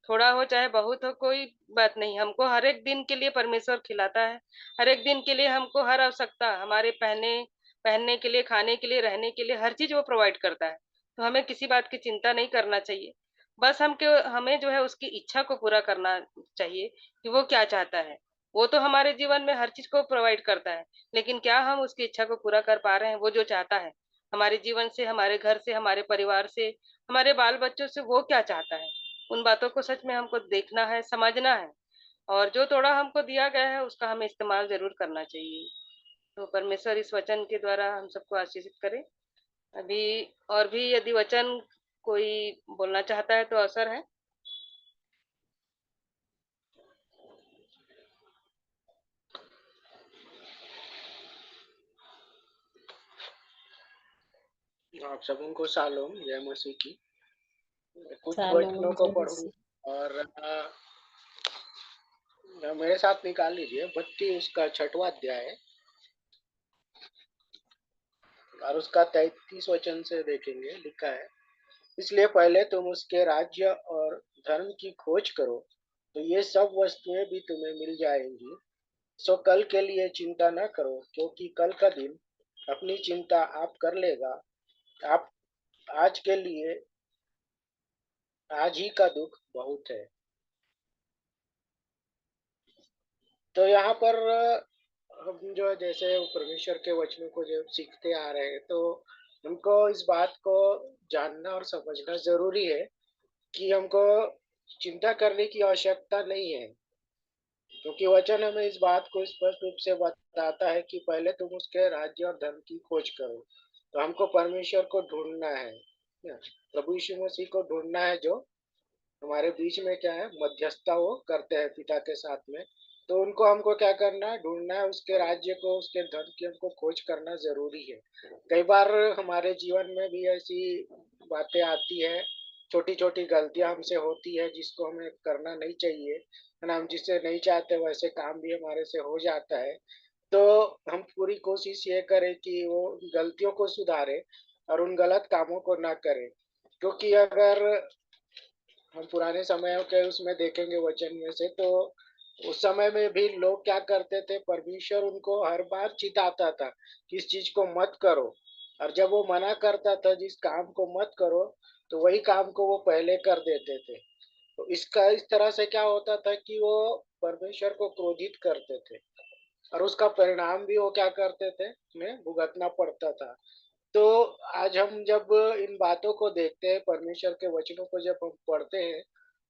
थोड़ा हो चाहे बहुत हो, कोई बात नहीं, हमको हर एक दिन के लिए परमेश्वर खिलाता है। हर एक दिन के लिए हमको हर आवश्यकता, हमारे पहनने पहनने के लिए, खाने के लिए, रहने के लिए, हर चीज़ वो प्रोवाइड करता है। तो हमें किसी बात की चिंता नहीं करना चाहिए। बस हमें जो है उसकी इच्छा को पूरा करना चाहिए, कि वो क्या चाहता है। वो तो हमारे जीवन में हर चीज़ को प्रोवाइड करता है, लेकिन क्या हम उसकी इच्छा को पूरा कर पा रहे हैं? वो जो चाहता है, हमारे जीवन से, हमारे घर से, हमारे परिवार से, हमारे बाल-बच्चों से, वो क्या चाहता है? उन बातों को सच में हमको देखना है, समझना है, और जो थोड़ा हमको दिया गया है उसका हमें इस्तेमाल ज़रूर करना चाहिए। तो परमेश्वर इस वचन के द्वारा हम सबको आशीषित करे। अभी और भी यदि वचन कोई बोलना चाहता है तो अवसर है।
आप सबों को शालोम, जय मसीह की। कुछ
चालू
वचनों को
मुझे
पढ़ूँ और मेरे साथ निकाल लीजिए 32 उसका 6वां अध्याय है और उसका 33 वचन से देखेंगे। लिखा है, इसलिए पहले तुम उसके राज्य और धर्म की खोज करो, तो ये सब वस्तुएं भी तुम्हें मिल जाएंगी। सो कल के लिए चिंता न करो, क्योंकि कल का दिन अपनी चिंता आप कर लेगा। आप आज के लिए आज ही का दुख बहुत है। तो यहाँ पर हम जो जैसे परमेश्वर के वचनों को जब सीखते आ रहे हैं, तो हमको इस बात को जानना और समझना जरूरी है कि हमको चिंता करने की आवश्यकता नहीं है, क्योंकि वचन हमें इस बात को स्पष्ट रूप से बताता है कि पहले तुम उसके राज्य और धर्म की खोज करो। तो हमको परमेश्वर को ढूंढना है, प्रभु यीशु मसीह को ढूंढना है, जो हमारे बीच में क्या है, मध्यस्थता वो करते हैं पिता के साथ में। तो उनको हमको क्या करना है, ढूंढना है, उसके राज्य को, उसके धर्म की हमको खोज करना जरूरी है। कई बार हमारे जीवन में भी ऐसी बातें आती है, छोटी छोटी गलतियां हमसे होती है जिसको हमें करना नहीं चाहिए, है ना। हम जिससे नहीं चाहते वैसे काम भी हमारे से हो जाता है। तो हम पूरी कोशिश ये करें कि वो गलतियों को सुधारे और उन गलत कामों को ना करें, क्योंकि अगर हम पुराने समयों के उसमें देखेंगे वचन में से, तो उस समय में भी लोग क्या करते थे, परमेश्वर उनको हर बार चिताता था कि इस चीज को मत करो, और जब वो मना करता था जिस काम को मत करो, तो वही काम को वो पहले कर देते थे। तो इसका इस तरह से क्या होता था कि वो परमेश्वर को क्रोधित करते थे, और उसका परिणाम भी वो क्या करते थे, उन्हें भुगतना पड़ता था। तो आज हम जब इन बातों को देखते हैं, परमेश्वर के वचनों को जब हम पढ़ते हैं,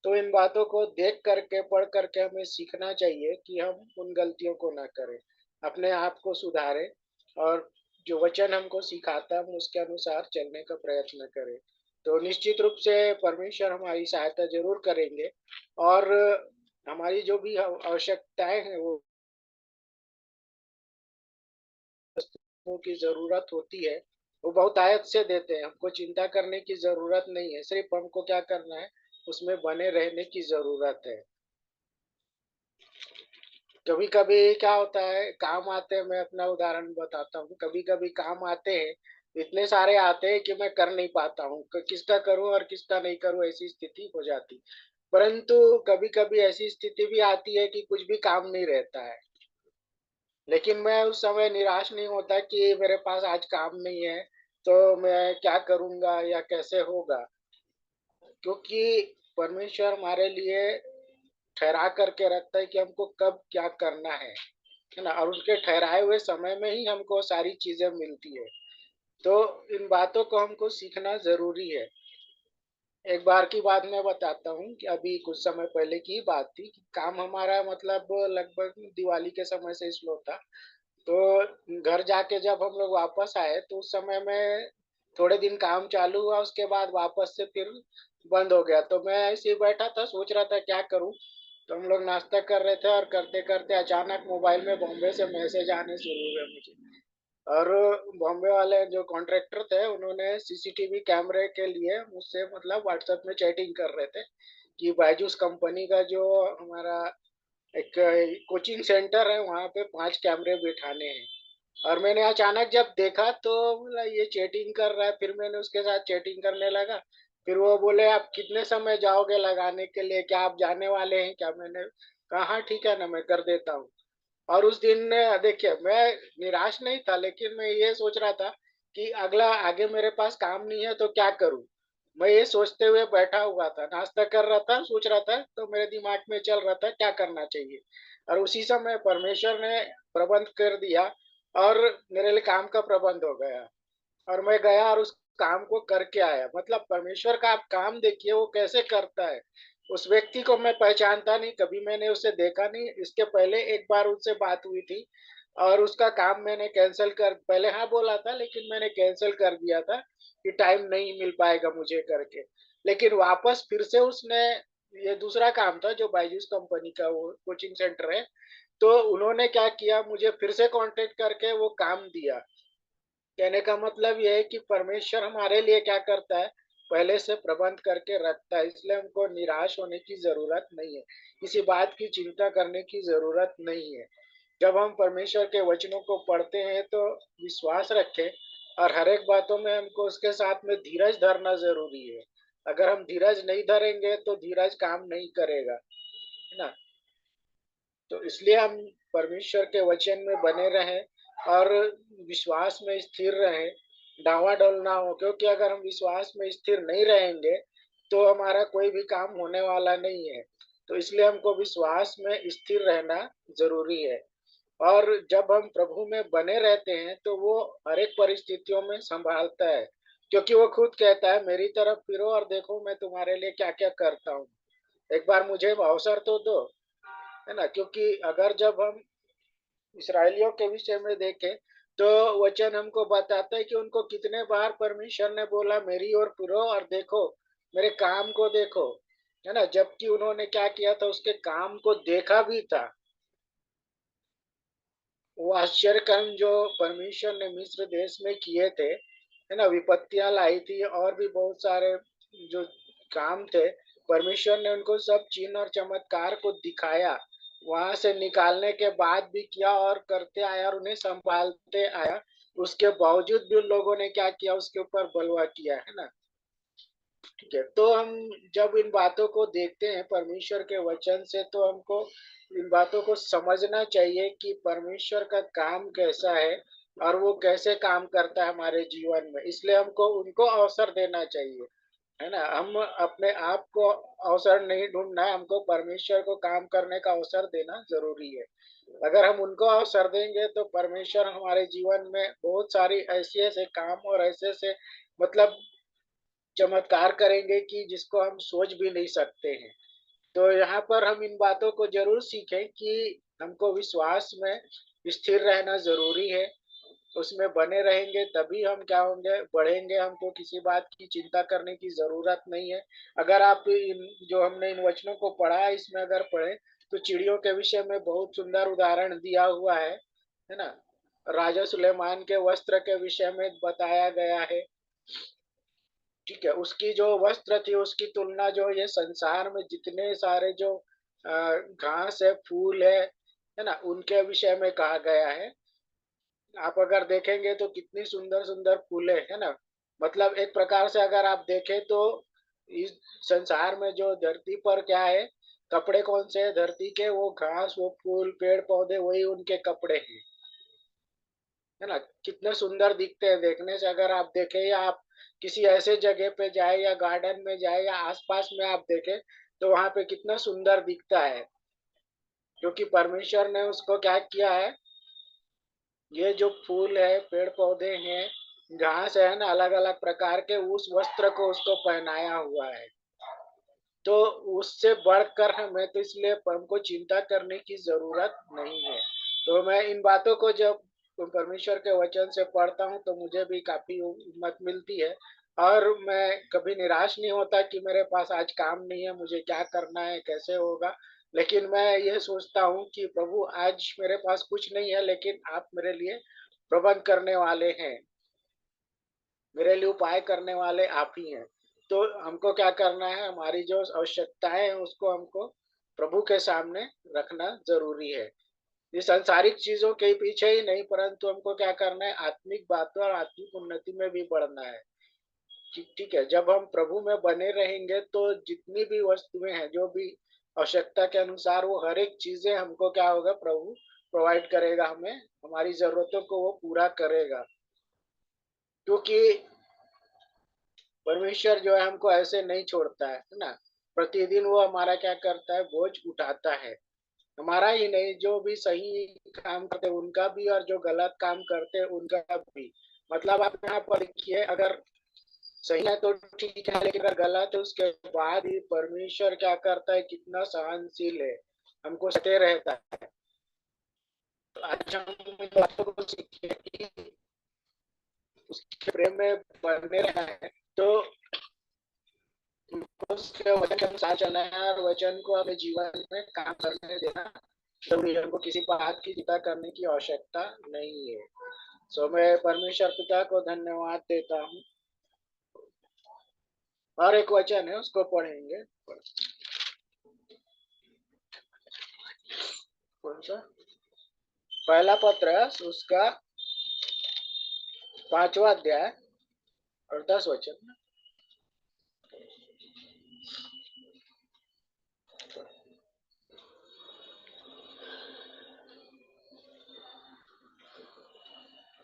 तो इन बातों को देख करके, पढ़ करके हमें सीखना चाहिए कि हम उन गलतियों को ना करें, अपने आप को सुधारें, और जो वचन हमको सिखाता है हम उसके अनुसार चलने का प्रयत्न करें। तो निश्चित रूप से परमेश्वर हमारी सहायता जरूर करेंगे, और हमारी जो भी आवश्यकताएं हैं, वो वस्तुओं की ज़रूरत होती है, वो बहुतायत से देते हैं। हमको चिंता करने की ज़रूरत नहीं है, सिर्फ हमको क्या करना है, उसमें बने रहने की ज़रूरत है। कभी कभी क्या होता है, काम आते हैं, मैं अपना उदाहरण बताता हूँ, कभी कभी काम आते हैं, इतने सारे आते हैं कि मैं कर नहीं पाता हूँ, किसका करूँ और किसका नहीं करूँ, ऐसी स्थिति हो जाती। परंतु कभी कभी ऐसी स्थिति भी आती है कि कुछ भी काम नहीं रहता है, लेकिन मैं उस समय निराश नहीं होता कि मेरे पास आज काम नहीं है, तो मैं क्या करूँगा या कैसे होगा। क्योंकि परमेश्वर हमारे लिए ठहरा करके रखता है कि हमको कब क्या करना है ना, और उसके ठहराए हुए समय में ही हमको सारी चीजें मिलती है। तो इन बातों को हमको सीखना जरूरी है। एक बार की बात मैं बताता हूँ कि अभी कुछ समय पहले की बात थी कि काम हमारा मतलब लगभग दिवाली के समय से स्लो था। तो घर जाके जब हम लोग वापस आए, तो उस समय में थोड़े दिन काम चालू हुआ, उसके बाद वापस से फिर बंद हो गया। तो मैं ऐसे ही बैठा था, सोच रहा था क्या करूं। तो हम लोग नाश्ता कर रहे थे, और करते करते अचानक मोबाइल में बॉम्बे से मैसेज आने शुरू हुए मुझे। और बॉम्बे वाले जो कॉन्ट्रैक्टर थे, उन्होंने सीसीटीवी कैमरे के लिए मुझसे मतलब व्हाट्सएप में चैटिंग कर रहे थे कि बायजूस कंपनी का जो हमारा एक कोचिंग सेंटर है, वहाँ पे 5 कैमरे बिठाने हैं। और मैंने अचानक जब देखा, तो बोला ये चैटिंग कर रहा है, फिर मैंने उसके साथ चैटिंग करने लगा। फिर वो बोले आप कितने समय जाओगे लगाने के लिए, क्या आप जाने वाले हैं क्या। मैंने कहा हाँ ठीक है ना, मैं कर देता हूँ। और उस दिन देखिए, मैं निराश नहीं था, लेकिन मैं ये सोच रहा था कि अगला आगे मेरे पास काम नहीं है तो क्या करूं। मैं ये सोचते हुए बैठा हुआ था, नाश्ता कर रहा था, सोच रहा था, तो मेरे दिमाग में चल रहा था क्या करना चाहिए। और उसी समय परमेश्वर ने प्रबंध कर दिया, और मेरे लिए काम का प्रबंध हो गया, और मैं गया और उस काम को करके आया। मतलब परमेश्वर का आप काम देखिए, वो कैसे करता है। उस व्यक्ति को मैं पहचानता नहीं, कभी मैंने उसे देखा नहीं, इसके पहले एक बार उससे बात हुई थी, और उसका काम मैंने कैंसिल कर, पहले हाँ बोला था, लेकिन मैंने कैंसिल कर दिया था कि टाइम नहीं मिल पाएगा मुझे करके। लेकिन वापस फिर से उसने, ये दूसरा काम था जो बायजूस कंपनी का वो कोचिंग सेंटर है, तो उन्होंने क्या किया, मुझे फिर से कांटेक्ट करके वो काम दिया। कहने का मतलब ये है कि परमेश्वर हमारे लिए क्या करता है, पहले से प्रबंध करके रखता है, इसलिए हमको निराश होने की जरूरत नहीं है, किसी बात की चिंता करने की जरूरत नहीं है। जब हम परमेश्वर के वचनों को पढ़ते हैं तो विश्वास रखें, और हर एक बातों में हमको उसके साथ में धीरज धरना जरूरी है। अगर हम धीरज नहीं धरेंगे तो धीरज काम नहीं करेगा, है ना। तो इसलिए हम परमेश्वर के वचन में बने रहें और विश्वास में स्थिर रहें, डावाडोल ना हो, क्योंकि अगर हम विश्वास में स्थिर नहीं रहेंगे तो हमारा कोई भी काम होने वाला नहीं है। तो इसलिए हमको विश्वास में स्थिर रहना जरूरी है। और जब हम प्रभु में बने रहते हैं तो वो हर एक परिस्थितियों में संभालता है, क्योंकि वो खुद कहता है, मेरी तरफ फिरो और देखो मैं तुम्हारे लिए क्या क्या करता हूँ, एक बार मुझे अवसर तो दो, है ना। क्योंकि अगर जब हम इसराइलियों के विषय में देखें तो वचन हमको बताता है कि उनको कितने बार परमेश्वर ने बोला, मेरी ओर फिरो और देखो, मेरे काम को देखो, है ना। जबकि उन्होंने क्या किया था, उसके काम को देखा भी था। वो आश्चर्य कर्म जो परमेश्वर ने मिस्र देश में किए थे, है ना, विपत्तियां लाई थी और भी बहुत सारे जो काम थे, परमेश्वर ने उनको सब चिन्ह और चमत्कार को दिखाया, वहां से निकालने के बाद भी किया और करते आया और उन्हें संभालते आया। उसके बावजूद भी उन लोगों ने क्या किया, उसके ऊपर बलवा किया, है ना। ठीक है, तो हम जब इन बातों को देखते हैं परमेश्वर के वचन से, तो हमको इन बातों को समझना चाहिए कि परमेश्वर का काम कैसा है और वो कैसे काम करता है हमारे जीवन में। इसलिए हमको उनको अवसर देना चाहिए, है ना। हम अपने आप को अवसर नहीं ढूंढना है, हमको परमेश्वर को काम करने का अवसर देना जरूरी है। अगर हम उनको अवसर देंगे तो परमेश्वर हमारे जीवन में बहुत सारी ऐसे ऐसे काम और ऐसे ऐसे मतलब चमत्कार करेंगे कि जिसको हम सोच भी नहीं सकते हैं। तो यहाँ पर हम इन बातों को जरूर सीखें कि हमको विश्वास में स्थिर रहना जरूरी है, उसमें बने रहेंगे तभी हम क्या होंगे, बढ़ेंगे। हमको किसी बात की चिंता करने की जरूरत नहीं है। अगर आप इन जो हमने इन वचनों को पढ़ा है, इसमें अगर पढ़े तो चिड़ियों के विषय में बहुत सुंदर उदाहरण दिया हुआ है ना। राजा सुलेमान के वस्त्र के विषय में बताया गया है। ठीक है, उसकी जो वस्त्र थी उसकी तुलना जो ये संसार में जितने सारे जो घास है, फूल है ना, उनके विषय में कहा गया है। आप अगर देखेंगे तो कितनी सुंदर सुंदर फूले, है ना। मतलब एक प्रकार से अगर आप देखें तो इस संसार में जो धरती पर क्या है, कपड़े कौन से है धरती के, वो घास, वो फूल, पेड़ पौधे, वही उनके कपड़े हैं, है ना। कितने सुंदर दिखते हैं देखने से। अगर आप देखें या आप किसी ऐसे जगह पे जाए या गार्डन में जाए या आसपास में आप देखें तो वहां पे कितना सुंदर दिखता है, क्योंकि परमेश्वर ने उसको क्या किया है, ये जो फूल है, पेड़ पौधे हैं, घास है ना, अलग अलग प्रकार के, उस वस्त्र को उसको पहनाया हुआ है। तो उससे बढ़कर हमें तो इसलिए हमको चिंता करने की जरूरत नहीं है। तो मैं इन बातों को जब परमेश्वर के वचन से पढ़ता हूँ तो मुझे भी काफी हिम्मत मिलती है, और मैं कभी निराश नहीं होता कि मेरे पास आज काम नहीं है, मुझे क्या करना है, कैसे होगा। लेकिन मैं ये सोचता हूँ कि प्रभु आज मेरे पास कुछ नहीं है, लेकिन आप मेरे लिए प्रबंध करने वाले हैं, मेरे लिए उपाय करने वाले आप ही हैं। तो हमको क्या करना है, हमारी जो आवश्यकताएं हैं उसको हमको प्रभु के सामने रखना जरूरी है। ये सांसारिक चीजों के पीछे ही नहीं, परंतु हमको क्या करना है, आत्मिक बातों और आत्मिक उन्नति में भी बढ़ना है। ठीक ठीक है, जब हम प्रभु में बने रहेंगे तो जितनी भी वस्तुएं हैं, जो भी आवश्यकता के अनुसार, वो हर एक चीजें हमको क्या होगा, प्रभु प्रोवाइड करेगा, हमें हमारी जरूरतों को वो पूरा करेगा। क्योंकि परमेश्वर जो है हमको ऐसे नहीं छोड़ता है ना। प्रतिदिन वो हमारा क्या करता है, बोझ उठाता है, हमारा ही नहीं, जो भी सही काम करते हैं उनका भी और जो गलत काम करते हैं उनका भी। मतलब आप यहाँ पर देखिए, अगर सही है तो ठीक है, लेकिन अगर गलत है उसके बाद ही परमेश्वर क्या करता है, कितना सहनशील है, हमको सते रहता है। तो आज हम इन बातों को सीखिए कि उसके प्रेम में बने रहे, तो उसके वचन के अनुसार चलना है और वचन को अपने जीवन में काम करने देना जरूरी है। हमको किसी बात की चिंता करने की आवश्यकता नहीं है। सो मैं परमेश्वर पिता को धन्यवाद देता हूँ और एक वचन है, उसको पढ़ेंगे। कौन सा? पहला पत्र उसका 5वां अध्याय और 10 वचन।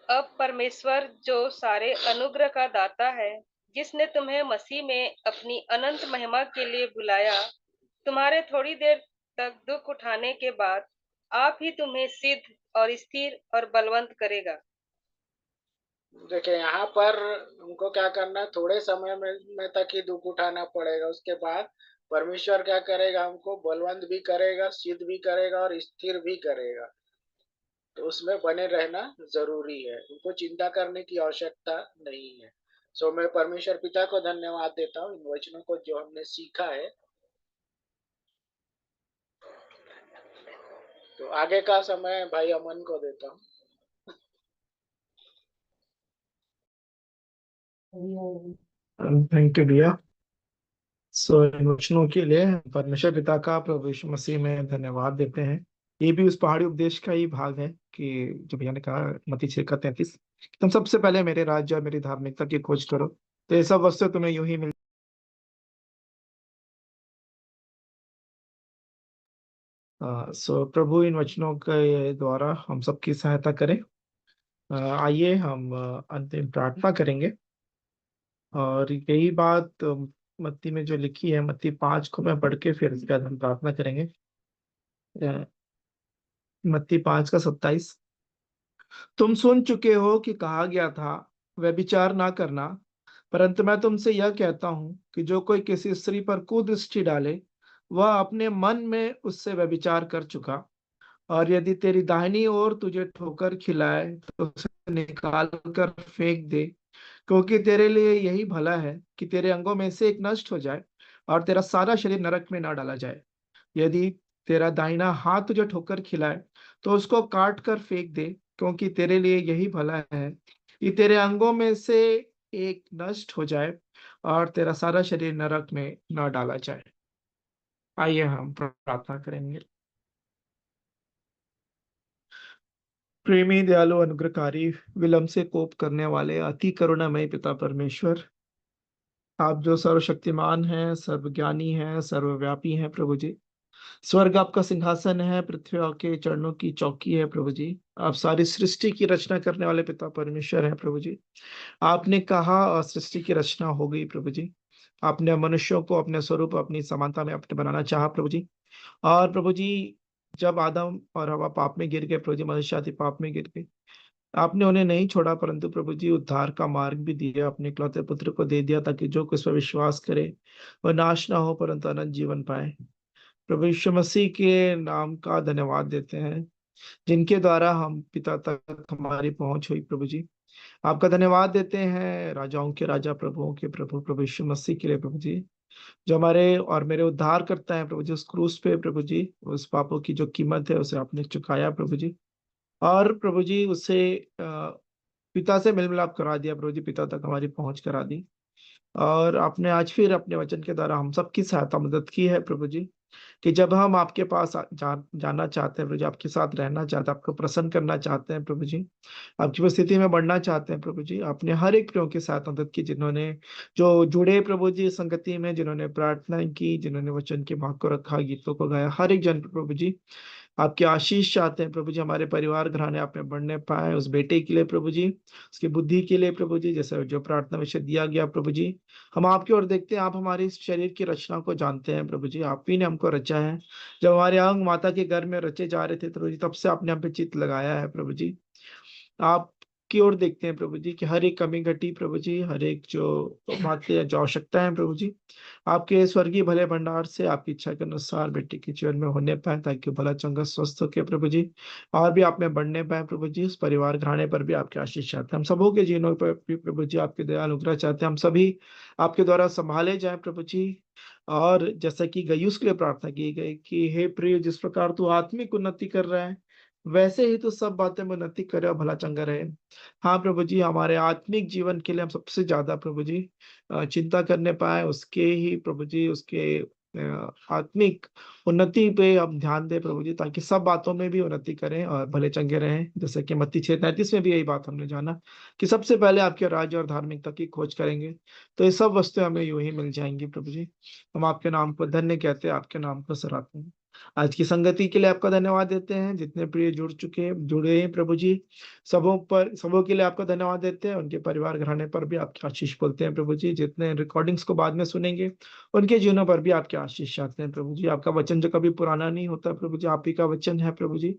अब परमेश्वर जो सारे अनुग्रह का दाता है, जिसने तुम्हें मसीह में अपनी अनंत महिमा के लिए बुलाया, तुम्हारे थोड़ी देर तक दुख उठाने के बाद आप ही तुम्हें सिद्ध और स्थिर और बलवंत करेगा।
देखिए यहाँ पर हमको क्या करना है, थोड़े समय में तक ही दुख उठाना पड़ेगा। उसके बाद परमेश्वर क्या करेगा, हमको बलवंत भी करेगा, सिद्ध भी करेगा और स्थिर भी करेगा। तो उसमें बने रहना जरूरी है, उनको चिंता करने की आवश्यकता नहीं है। सो मैं परमेश्वर पिता को धन्यवाद देता हूँ इन वचनों को जो हमने सीखा है। तो आगे का समय भाई अमन को देता हूँ।
थैंक यू भैया। इन वचनों के लिए परमेश्वर पिता का प्रभु यीशु मसीह में धन्यवाद देते हैं। ये भी उस पहाड़ी उपदेश का ही भाग है कि जो भैया ने कहा, मत्ती 6:33, तुम सबसे पहले मेरे राज्य और मेरी धार्मिकता की खोज करो, तो ये सब वस्तु तुम्हें यूं ही मिल। प्रभु इन वचनों के द्वारा हम सबकी सहायता करें। आइए हम अंतिम प्रार्थना करेंगे। और यही बात मत्ती में जो लिखी है, मत्ती 5 को मैं पढ़ के फिर इसके बाद हम प्रार्थना करेंगे। मत्ती 5:27, तुम सुन चुके हो कि कहा गया था, व्यभिचार ना करना, परंतु मैं तुमसे यह कहता हूं कि जो कोई किसी स्त्री पर कुदृष्टि डाले, वह अपने मन में उससे व्यभिचार कर चुका। और यदि तेरी दाहिनी ओर तुझे ठोकर खिलाए, तो उसे निकाल कर फेंक दे, क्योंकि तेरे लिए यही भला है कि तेरे अंगों में से एक नष्ट हो जाए और तेरा सारा शरीर नरक में ना डाला जाए। यदि तेरा दाहिना हाथ तुझे ठोकर खिलाए, तो उसको काट कर फेंक दे, क्योंकि तेरे लिए यही भला है कि तेरे अंगों में से एक नष्ट हो जाए और तेरा सारा शरीर नरक में न डाला जाए। आइए हम प्रार्थना करेंगे। प्रेमी, दयालु, अनुग्रहकारी, विलंब से कोप करने वाले, अति करुणामय पिता परमेश्वर, आप जो सर्वशक्तिमान हैं, सर्वज्ञानी हैं, सर्वव्यापी हैं प्रभु जी। स्वर्ग आपका सिंहासन है, पृथ्वी आपके चरणों की चौकी है प्रभु जी। आप सारी सृष्टि की रचना करने वाले पिता परमेश्वर हैं प्रभु जी। आपने कहा और सृष्टि की रचना हो गई प्रभु जी। आपने मनुष्यों को अपने स्वरूप, अपनी समानता में आपने बनाना चाहा प्रभु जी। और प्रभु जी, जब आदम और हवा पाप में गिर गए प्रभु जी, मनुष्य जाति पाप में गिर गई, आपने उन्हें नहीं छोड़ा, परंतु प्रभु जी उद्धार का मार्ग भी दिया, अपने इकलौते पुत्र को दे दिया, ताकि जो कुछ पर विश्वास करे वह नाश ना हो परंतु अनंत जीवन पाए। प्रभु यीशु मसीह के नाम का धन्यवाद देते हैं, जिनके द्वारा हम पिता तक हमारी पहुंच हुई प्रभु जी। आपका धन्यवाद देते हैं राजाओं के राजा, प्रभुओं के प्रभु, प्रभु यीशु मसीह के लिए प्रभु जी, जो हमारे और मेरे उद्धार करता है प्रभु जी। उस क्रूस पे प्रभु जी, उस पापों की जो कीमत है उसे आपने चुकाया प्रभु जी। और प्रभु जी उसे पिता से मिल मिलाप करा दिया प्रभु जी, पिता तक हमारी पहुंच करा दी। और आपने आज फिर अपने वचन के द्वारा हम सबकी सहायता मदद की है प्रभु जी, कि जब हम आपके पास जाना चाहते हैं प्रभु जी, आपके साथ रहना चाहते हैं, आपको प्रसन्न करना चाहते हैं प्रभु जी, आपकी उपस्थिति में बढ़ना चाहते हैं प्रभु जी, आपने हर एक प्रियो के साथ मदद की, जिन्होंने जो जुड़े प्रभु जी संगति में, जिन्होंने प्रार्थना की, जिन्होंने वचन के भाग को रखा, गीतों को गाया, हर एक जन प्रभु जी आपकी आशीष चाहते हैं प्रभु जी। हमारे परिवार घराने आप में बढ़ने पाए, उस बेटे के लिए प्रभु जी, उसकी बुद्धि के लिए प्रभु जी, जैसे जो प्रार्थना विषय दिया गया प्रभु जी, हम आपकी ओर देखते हैं। आप हमारे इस शरीर की रचना को जानते हैं प्रभु जी, आप ही ने हमको रचा है। जब हमारे अंग माता के घर में रचे जा रहे थे प्रभु जी, तब से आपने हम पे चित्त लगाया है प्रभु जी। आप की ओर देखते हैं प्रभु जी कि हर एक कमी घटी प्रभु जी, हर एक जो बातें, जो आवश्यकता है प्रभु जी, आपके स्वर्गीय भले भंडार से आपकी इच्छा के अनुसार बेटे के जीवन में होने पाए, ताकि भला चंगा स्वस्थ होके प्रभु जी, और भी आप में बढ़ने पाए प्रभु जी। उस परिवार घराने पर भी आपके आशीष चाहते हैं, हम सबों के जीवनों पर भी प्रभु जी आपके दया अनुग्रह चाहते हैं, हम सभी आपके द्वारा संभाले जाए प्रभु जी। और जैसा कि गयुस के लिए प्रार्थना की गई कि हे प्रिय, जिस प्रकार तू आत्मिक उन्नति कर रहा है, वैसे ही तो सब बातें में उन्नति करे और भला चंगा रहे। हाँ प्रभु जी, हमारे आत्मिक जीवन के लिए हम सबसे ज्यादा प्रभु जी चिंता करने पाए, उसके ही प्रभु जी उसके आत्मिक उन्नति पे हम ध्यान दें प्रभु जी, ताकि सब बातों में भी उन्नति करें और भले चंगे रहें। जैसे कि मत्ती 6:33 में भी यही बात हमने जाना कि सबसे पहले आपके राज्य और धार्मिकता की खोज करेंगे, तो ये सब वस्तुएं हमें यूं ही मिल जाएंगी प्रभु जी। हम आपके नाम को धन्य कहते हैं, आपके नाम को सराहते हैं। आज की संगति के लिए आपका धन्यवाद देते हैं। जितने प्रिय जुड़े हैं प्रभु जी, सबों के लिए आपका धन्यवाद देते हैं। उनके परिवार घराने पर भी आपकी आशीष बोलते हैं प्रभु जी। जितने रिकॉर्डिंग्स को बाद में सुनेंगे, उनके जीवनों पर भी आपकी आशीष चाहते हैं प्रभु जी। आपका वचन जो कभी पुराना नहीं होता प्रभु जी, आप ही का वचन है प्रभु जी,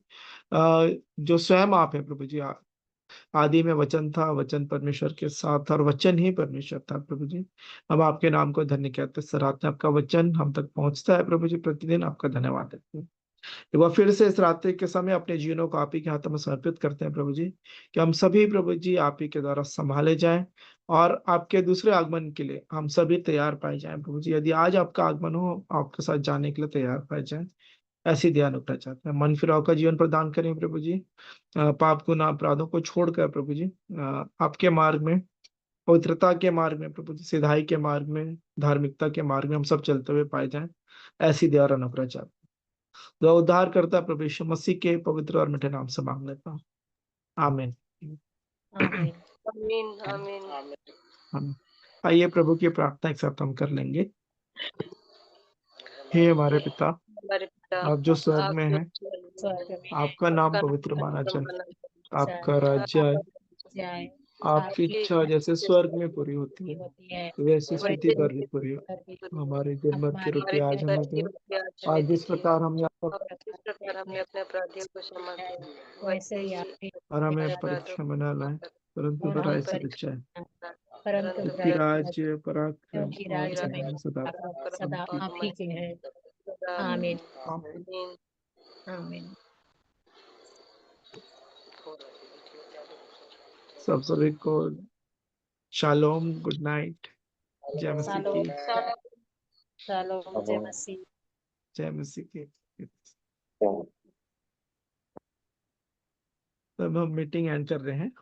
जो स्वयं आप है प्रभु जी। आदि में वचन था, वचन परमेश्वर के साथ था और वचन ही परमेश्वर था प्रभु जी। हम आपके नाम को धन्य कहते हैं। सराहते हैं आपका वचन हम तक पहुंचता है प्रभु जी, प्रतिदिन आपका धन्यवाद देते हैं। एक बार फिर से इस रात्रि के समय अपने जीवनों को आप ही के हाथों में समर्पित करते हैं प्रभु जी, कि हम सभी प्रभु जी आप ही के द्वारा संभाले जाएं और आपके दूसरे आगमन के लिए हम सभी तैयार पाए जाएं प्रभु जी। यदि आज आपका आगमन हो, आपके साथ जाने के लिए तैयार पाए जाएं, ऐसी ध्यान रखना चाहते हैं। मन फिराव का जीवन प्रदान करें प्रभु जी। पाप गुनाह अपराधों को छोड़कर प्रभु जी आपके मार्ग में, पवित्रता के मार्ग में प्रभु जी, सिधाई के मार्ग में, धार्मिकता के मार्ग में हम सब चलते हुए पाए जाएं, ऐसी दया और अनुग्रह चाहते हैं। जो उद्धार करता प्रभु यीशु मसीह के पवित्र और मीठे नाम से मांग लेता हूं, आमीन।
आमीन।
आमीन आमीन।
हम आइए प्रभु की प्रार्थना एक साथ हम कर लेंगे। हे हमारे पिता,
हमारे पिता,
आप जो स्वर्ग
आप
में
जो
हैं,
स्वर्ग में है,
आपका नाम
आपका
पवित्र माना
नाम
जाए,
माना
जाए,
आपका राज्य आए,
जाए,
आपकी
आपकी
इच्छा जैसे स्वर्ग में पूरी होती है,
होती है,
वैसे पृथ्वी
वैसे
पर भी पूरी हो।
पर भी
हमारे दिन भर की
हमारी
रोटी
हमारे
आज
दिन भर
हमें
की
दो,
रोटी आज हमें
आज जिस
दीजिए
प्रकार हमने
और जिस प्रकार हमने अपने अपराधियों को क्षमा किया,
वैसे ही
वैसे
आप
ही
भी
और
हमारे
हमें
अपराधों
परीक्षा में
को
न
क्षमा
लाए,
करें
परंतु
और
बुराई
हम
से
पर
बचाए,
परंतु
परंतु
क्योंकि
बुराई
राज्य पराक्रम
क्योंकि
और
राज्य में
महिमा सदा
सदा
आपकी।
आप ही के हैं।
सदा
आमीन।
आमीन।
आमीन।
आमीन।
सब सभी को शालोम, गुड नाइट, जय मसीह
सालों
की,
सालों जय मसीह।
जय मसीह की। तब हम मीटिंग एंड कर रहे हैं।